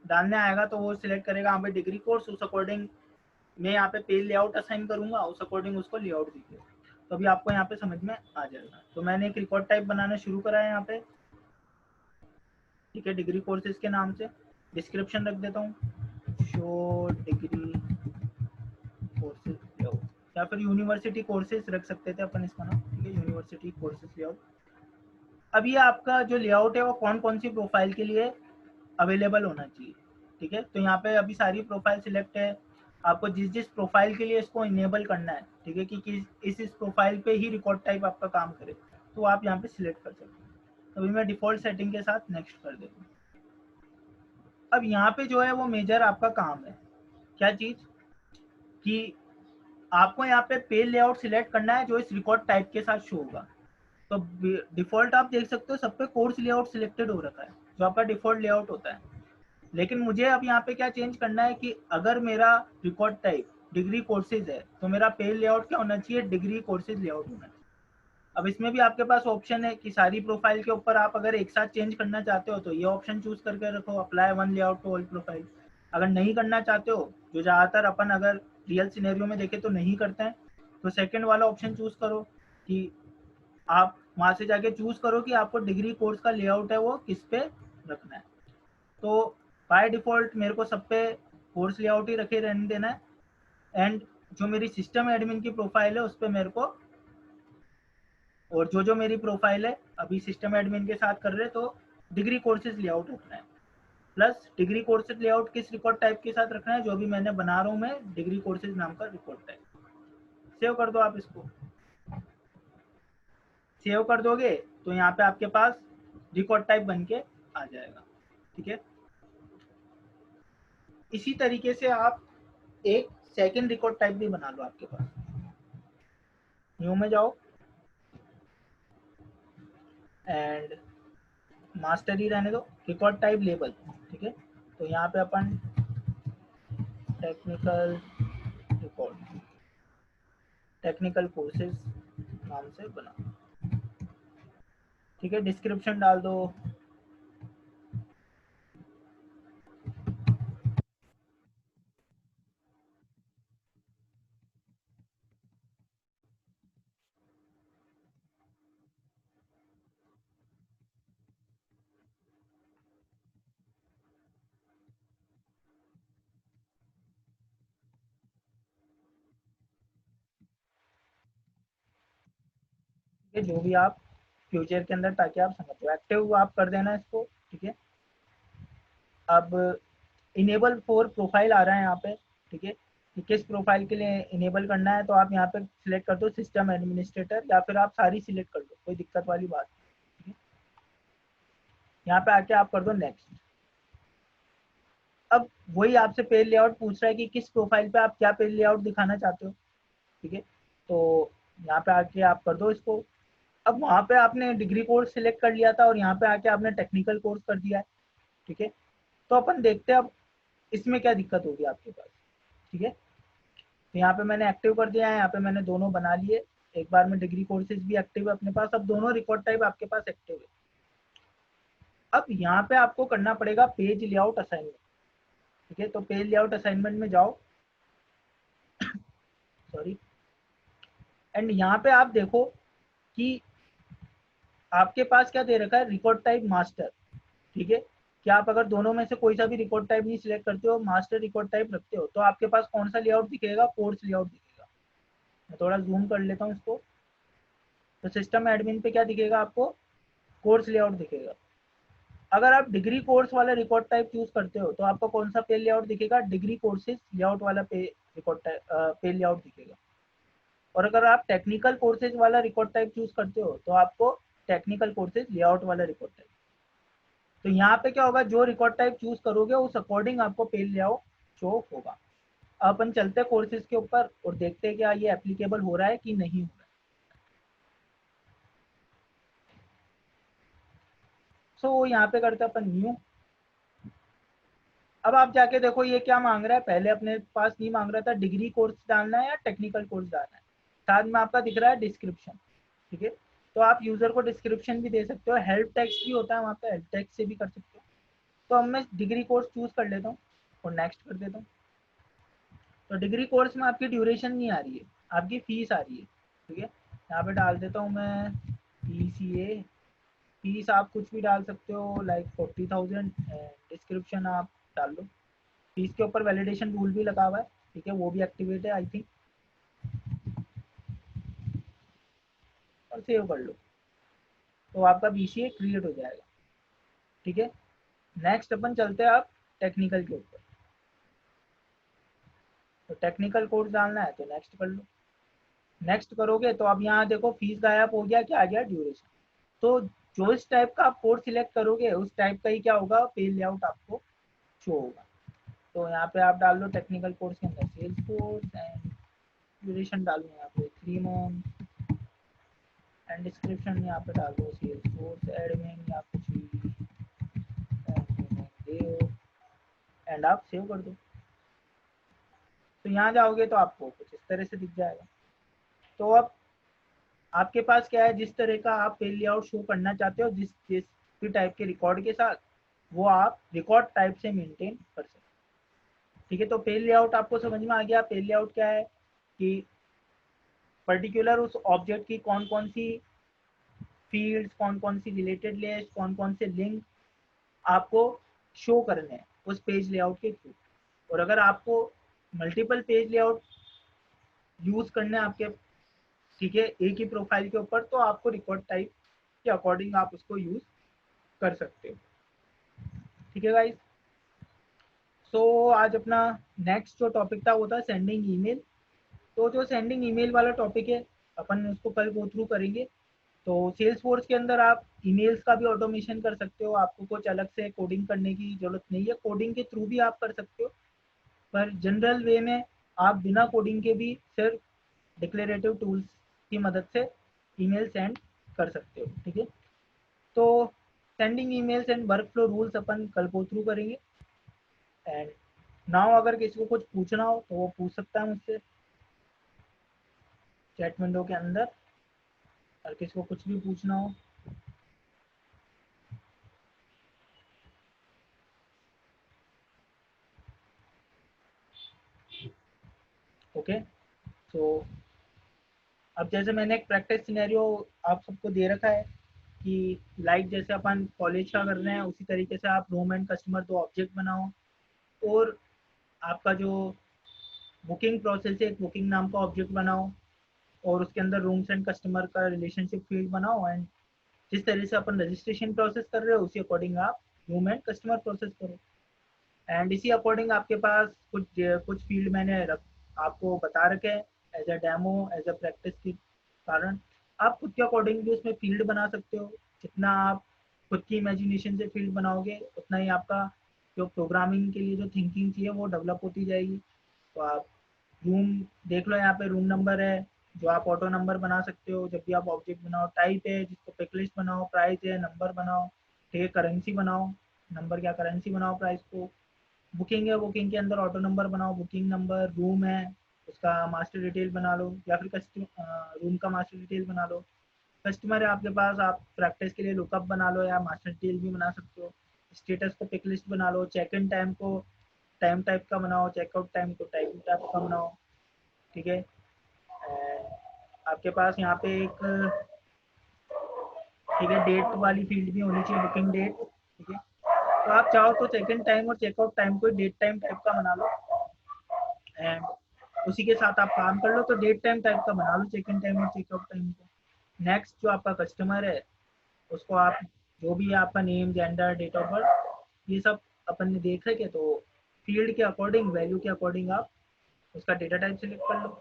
डालने आएगा तो वो सिलेक्ट करेगा यहाँ पे डिग्री कोर्स, उस अकॉर्डिंग मैं यहाँ पे पेज लेआउट असाइन करूंगा, उस अकॉर्डिंग उसको लेआउट दीजिए। तो अभी आपको यहाँ पे समझ में आ जाएगा। तो मैंने एक रिकॉर्ड टाइप बनाना शुरू करा है यहाँ पे, ठीक है, डिग्री कोर्सेज के नाम से। डिस्क्रिप्शन रख देता हूँ शो डिग्री कोर्सेज लेआउट या फिर यूनिवर्सिटी कोर्सेज रख सकते थे अपन इसका नाम, ठीक है, यूनिवर्सिटी कोर्सेज लेआउट। अब ये आपका जो लेआउट है वो कौन कौन सी प्रोफाइल के लिए अवेलेबल होना चाहिए, ठीक है। तो यहाँ पे अभी सारी प्रोफाइल सिलेक्ट है, आपको जिस जिस प्रोफाइल के लिए इसको इनेबल करना है, ठीक है, कि इस प्रोफाइल पे ही रिकॉर्ड टाइप आपका काम करे, तो आप यहाँ पे सिलेक्ट कर सकते हैं। तो अभी मैं डिफॉल्ट सेटिंग के साथ नेक्स्ट कर देता हूँ। अब यहाँ पे जो है वो मेजर आपका काम है, क्या चीज, कि आपको यहाँ पे पेज लेआउट सिलेक्ट करना है जो इस रिकॉर्ड टाइप के साथ शो होगा। तो डिफॉल्ट आप देख सकते हो सब पे कोर्स लेआउट सिलेक्टेड हो रखा है जो आपका डिफॉल्ट लेआउट होता है। लेकिन मुझे अब यहाँ पे क्या चेंज करना है कि अगर मेरा रिकॉर्ड टाइप डिग्री कोर्सेज है तो मेरा पेज लेआउट क्या होना चाहिए, डिग्री कोर्सेज लेआउट होना चाहिए। अब इसमें भी आपके पास ऑप्शन है कि सारी प्रोफाइल के ऊपर आप अगर एक साथ चेंज करना चाहते हो तो ये ऑप्शन चूज करके रखो, apply one layout to all profile. अगर नहीं करना चाहते हो, जो ज़्यादातर अपन अगर रियल सिनेरियो में देखें तो नहीं करते हैं, तो सेकंड वाला ऑप्शन चूज करो कि आप वहाँ से जाके चूज करो कि आपको डिग्री कोर्स का लेआउट है वो किस पे रखना है। तो बाय डिफ़ॉल्ट मेरे को सब पे कोर्स लेआउट ही रखे रहने देना है, एंड जो मेरी सिस्टम एडमिन की प्रोफाइल है उस पे मेरे को, और जो मेरी प्रोफाइल है अभी सिस्टम एडमिन के साथ कर रहे तो डिग्री कोर्सेज लेआउट रखना है। प्लस डिग्री कोर्सेज लेआउट किस रिकॉर्ड टाइप के साथ रखना है, जो भी मैंने बना रहा हूँ मैं डिग्री कोर्सेज नाम का रिकॉर्ड टाइप। सेव कर दो आप इसको। सेव कर दोगे तो यहाँ पे आपके पास रिकॉर्ड टाइप बन के आ जाएगा। ठीक है, इसी तरीके से आप एक सेकंड रिकॉर्ड टाइप भी बना लो आपके पास। न्यू में जाओ एंड मास्टर ही रहने दो, रिकॉर्ड टाइप लेबल। ठीक है, तो यहाँ पे अपन टेक्निकल रिकॉर्ड, टेक्निकल कोर्सेज नाम से बना। ठीक है, डिस्क्रिप्शन डाल दो। जो भी आप फ्यूचर के अंदर, ताकि आप समझो, एक्टिव आप कर देना इसको। ठीक है, अब इनेबल फॉर प्रोफाइल आ रहा है यहाँ पे। ठीक है, कि किस प्रोफाइल के लिए इनेबल करना है, तो आप यहाँ पे सिलेक्ट कर दो सिस्टम एडमिनिस्ट्रेटर, या फिर आप सारी सिलेक्ट कर दो, कोई दिक्कत वाली बात नहीं। ठीक है, यहाँ पे आके आप कर दो नेक्स्ट। अब वही आपसे पेज लेआउट पूछ रहा है कि किस प्रोफाइल पे आप क्या पेज लेआउट दिखाना चाहते हो। ठीक है, तो यहाँ पे आके आप कर दो इसको। अब वहाँ पे आपने डिग्री कोर्स सिलेक्ट कर लिया था और यहाँ पे आके आपने टेक्निकल कोर्स कर दिया है। ठीक है, तो अपन देखते हैं अब इसमें क्या दिक्कत होगी आपके पास। ठीक है, तो यहाँ पे मैंने एक्टिव कर दिया है, यहाँ पे मैंने दोनों बना लिए। एक बार में डिग्री कोर्सेज भी एक्टिव है अपने पास, अब दोनों रिकॉर्ड टाइप आपके पास एक्टिव है। अब यहाँ पे आपको करना पड़ेगा पेज लेआउट असाइनमेंट। ठीक है, तो पेज लेआउट असाइनमेंट में जाओ, सॉरी, एंड यहाँ पे आप देखो कि आपके पास क्या दे रखा है, रिकॉर्ड टाइप मास्टर। ठीक है, कि आप अगर दोनों में से कोई सा भी रिकॉर्ड टाइप नहीं सिलेक्ट करते हो, मास्टर रिकॉर्ड टाइप रखते हो, तो आपके पास कौन सा लेआउट दिखेगा, कोर्स लेआउट दिखेगा। मैं थोड़ा जूम कर लेता हूँ इसको। तो सिस्टम एडमिन पे क्या दिखेगा आपको, कोर्स लेआउट दिखेगा। अगर आप डिग्री कोर्स वाला रिकॉर्ड टाइप चूज करते हो तो आपको कौन सा पेज लेआउट दिखेगा, डिग्री कोर्सेज लेआउट वाला पे रिकॉर्ड टाइप पेज लेआउट दिखेगा। और अगर आप टेक्निकल कोर्सेज वाला रिकॉर्ड टाइप चूज करते हो तो आपको टेक्निकल कोर्सेज लेआउट वाला रिकॉर्ड टाइप। तो यहाँ पे क्या होगा, जो रिकॉर्ड टाइप चूज करोगे उस अकॉर्डिंग आपको पेज लेआउट शो होगा। अपन चलते हैं कोर्सेज के ऊपर और देखते हैं क्या ये एप्लीकेबल हो रहा है कि नहीं हो रहा है। सो यहाँ पे करते हैं अपन न्यू। अब आप जाके देखो ये क्या मांग रहा है, पहले अपने पास नहीं मांग रहा था डिग्री कोर्स डालना है या टेक्निकल कोर्स डालना है। साथ में आपका दिख रहा है डिस्क्रिप्शन। ठीक है, तो आप यूजर को डिस्क्रिप्शन भी दे सकते हो, हेल्प टेक्स्ट भी होता है वहाँ पे, हेल्प टेक्स्ट से भी कर सकते हो। तो अब मैं डिग्री कोर्स चूज कर लेता हूँ और नेक्स्ट कर देता हूँ। तो डिग्री कोर्स में आपकी ड्यूरेशन नहीं आ रही है, आपकी फीस आ रही है। ठीक है, यहाँ पे डाल देता हूँ मैं PCA। फीस आप कुछ भी डाल सकते हो, लाइक 40,000। डिस्क्रिप्शन आप डाल लो। फीस के ऊपर वैलिडेशन रूल भी लगा हुआ है। ठीक है, वो भी एक्टिवेट है आई थिंक, और सेव कर लो तो आपका BCA क्रिएट हो जाएगा। ठीक है, नेक्स्ट अपन चलते हैं आप टेक्निकल के ऊपर। तो टेक्निकल कोर्स डालना है तो नेक्स्ट कर लो। नेक्स्ट करोगे तो अब यहाँ देखो फीस गायब हो गया, क्या आ गया, ड्यूरेशन। तो जो इस टाइप का आप कोर्स सिलेक्ट करोगे उस टाइप का ही क्या होगा, पेज लेआउट आपको शो होगा। तो यहाँ पे आप डाल लो टेक्निकल कोर्स के अंदर सेल्स कोर्स, एंड ड्यूरेशन डालो यहाँ पे 3 मंथ, एंड डिस्क्रिप्शन यहाँ पे डाल दो सेल्स कोर्स एडमिन या कुछ भी एंड आप सेव कर दो। तो यहाँ जाओगे तो आपको कुछ इस तरह से दिख जाएगा। तो अब आपके पास क्या है, जिस तरह का आप पेज लेआउट शो करना चाहते हो, जिस जिस भी टाइप के रिकॉर्ड के साथ, वो आप रिकॉर्ड टाइप से मेंटेन कर सकते हैं। ठीक है, तो पेज लेआउट आपको समझ में आ गया। पेज लेआउट क्या है कि पर्टिकुलर उस ऑब्जेक्ट की कौन कौन सी फील्ड्स, कौन कौन सी रिलेटेड लिस्ट, कौन कौन से लिंक आपको शो करने हैं उस पेज लेआउट के थ्रू। और अगर आपको मल्टीपल पेज लेआउट यूज करने हैं आपके, ठीक है, एक ही प्रोफाइल के ऊपर, तो आपको रिकॉर्ड टाइप के अकॉर्डिंग आप उसको यूज कर सकते हो। ठीक है गाइस, सो आज अपना नेक्स्ट जो टॉपिक था वो था सेंडिंग ईमेल। तो जो सेंडिंग ईमेल वाला टॉपिक है, अपन उसको कल गो थ्रू करेंगे। तो सेल्स फोर्स के अंदर आप ईमेल्स का भी ऑटोमेशन कर सकते हो, आपको कुछ अलग से कोडिंग करने की जरूरत नहीं है, कोडिंग के थ्रू भी आप कर सकते हो, पर जनरल वे में आप बिना कोडिंग के भी सिर्फ डिक्लेरेटिव टूल्स की मदद से ईमेल सेंड कर सकते हो। ठीक है, तो sending emails and workflow rules अपन कल गो थ्रू करेंगे। एंड नाउ अगर किसी को कुछ पूछना हो तो वो पूछ सकता है मुझसे चैट विंडो के अंदर, और किसी को कुछ भी पूछना हो। ओके, तो अब जैसे मैंने एक प्रैक्टिस सिनेरियो आप सबको दे रखा है कि लाइक जैसे अपन कॉलेज का कर रहे हैं, उसी तरीके से आप रूम एंड कस्टमर दो ऑब्जेक्ट बनाओ, और आपका जो बुकिंग प्रोसेस है एक बुकिंग नाम का ऑब्जेक्ट बनाओ, और उसके अंदर रूम्स एंड कस्टमर का रिलेशनशिप फील्ड बनाओ। एंड जिस तरह से अपन रजिस्ट्रेशन प्रोसेस कर रहे हो उसी अकॉर्डिंग आप रूम एंड कस्टमर प्रोसेस करो। एंड इसी अकॉर्डिंग आपके पास कुछ कुछ फील्ड मैंने आपको बता रखे हैं as a demo, as a practice के कारण। आप खुद के अकॉर्डिंग भी उसमें फील्ड बना सकते हो। जितना आप खुद की इमेजिनेशन से फील्ड बनाओगे उतना ही आपका जो प्रोग्रामिंग के लिए जो थिंकिंग चाहिए वो डेवलप होती जाएगी। तो आप रूम देख लो, यहाँ पे रूम नंबर है जो आप ऑटो नंबर बना सकते हो जब भी आप ऑब्जेक्ट बनाओ, टाइप है जिसको पिक लिस्ट बनाओ, प्राइस है नंबर बनाओ, ठीक है, करेंसी बनाओ, नंबर क्या करेंसी बनाओ प्राइस को, बुकिंग है बुकिंग के अंदर ऑटो नंबर बनाओ, बुकिंग नंबर, रूम है उसका मास्टर डिटेल बना लो, या फिर रूम का मास्टर डिटेल बना लो। कस्टमर है आपके पास, आप प्रैक्टिस के लिए लुकअप बना लो या मास्टर डिटेल भी बना सकते हो। स्टेटस को पिक लिस्ट बना लो, चेक इन टाइम को टाइम टाइप का बनाओ, चेकआउट टाइम को टाइम टाइप का बनाओ। ठीक है, आपके पास यहाँ पे एक, ठीक है, डेट वाली फील्ड भी होनी चाहिए, बुकिंग डेट। ठीक है, तो आप चाहो तो चेक इन टाइम और चेकआउट टाइम को डेट टाइम टाइप का बना लो, एंड उसी के साथ आप काम कर लो, तो डेट टाइम टाइप का बना लो चेक इन टाइम और चेकआउट टाइम को। नेक्स्ट जो आपका कस्टमर है उसको आप जो भी आपका name, gender, date of birth, ये सब अपन ने देख रखे, तो फील्ड के अकॉर्डिंग, वैल्यू के अकॉर्डिंग आप उसका डेटा टाइप सिलेक्ट कर लो।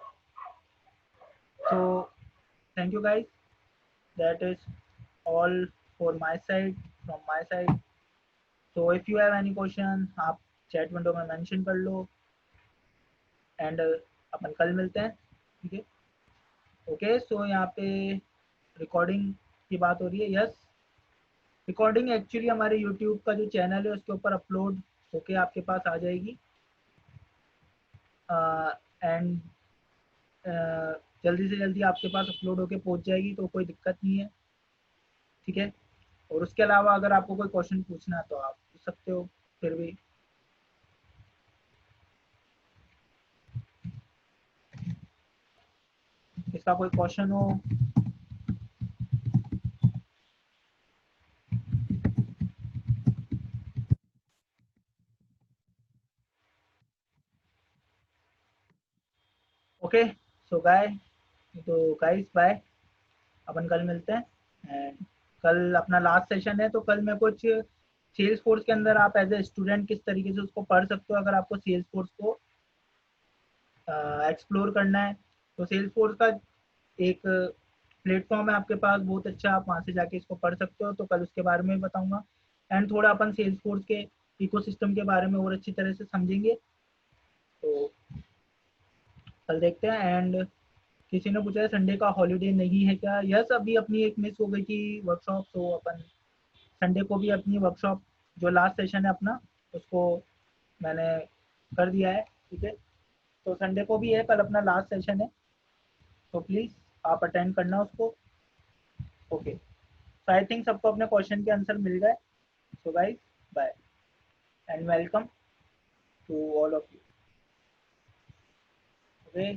So thank you guys, that is all for my side, from my side. So if you have any question आप चैट विंडो में मेंशन कर लो, एंड अपन कल मिलते हैं। ठीक है, ओके, सो यहाँ पे रिकॉर्डिंग की बात हो रही है। यस, रिकॉर्डिंग एक्चुअली हमारे यूट्यूब का जो चैनल है उसके ऊपर अपलोड होके आपके पास आ जाएगी, एंड जल्दी से जल्दी आपके पास अपलोड होके पहुंच जाएगी, तो कोई दिक्कत नहीं है। ठीक है, और उसके अलावा अगर आपको कोई क्वेश्चन पूछना है तो आप पूछ सकते हो फिर भी। इसका कोई क्वेश्चन हो? ओके, सो गाय तो गाइस बाय, अपन कल मिलते हैं। एंड कल अपना लास्ट सेशन है, तो कल मैं कुछ सेल्स फोर्स के अंदर आप एज ए स्टूडेंट किस तरीके से उसको पढ़ सकते हो अगर आपको सेल्स फोर्स को एक्सप्लोर करना है। तो सेल्स फोर्स का एक प्लेटफॉर्म है आपके पास बहुत अच्छा, आप वहाँ से जाके इसको पढ़ सकते हो, तो कल उसके बारे में बताऊंगा। एंड थोड़ा अपन सेल्स फोर्स के इकोसिस्टम के बारे में और अच्छी तरह से समझेंगे, तो कल देखते हैं। एंड किसी ने पूछा है संडे का हॉलीडे नहीं है क्या? यस, अभी अपनी एक मिस हो गई थी वर्कशॉप, तो अपन संडे को भी अपनी वर्कशॉप जो लास्ट सेशन है अपना उसको मैंने कर दिया है। ठीक है, तो संडे को भी है, कल अपना लास्ट सेशन है, तो प्लीज़ आप अटेंड करना उसको। ओके, सो आई थिंक सबको अपने क्वेश्चन के आंसर मिल गए। So guys, bye and welcome to all of you. Okay.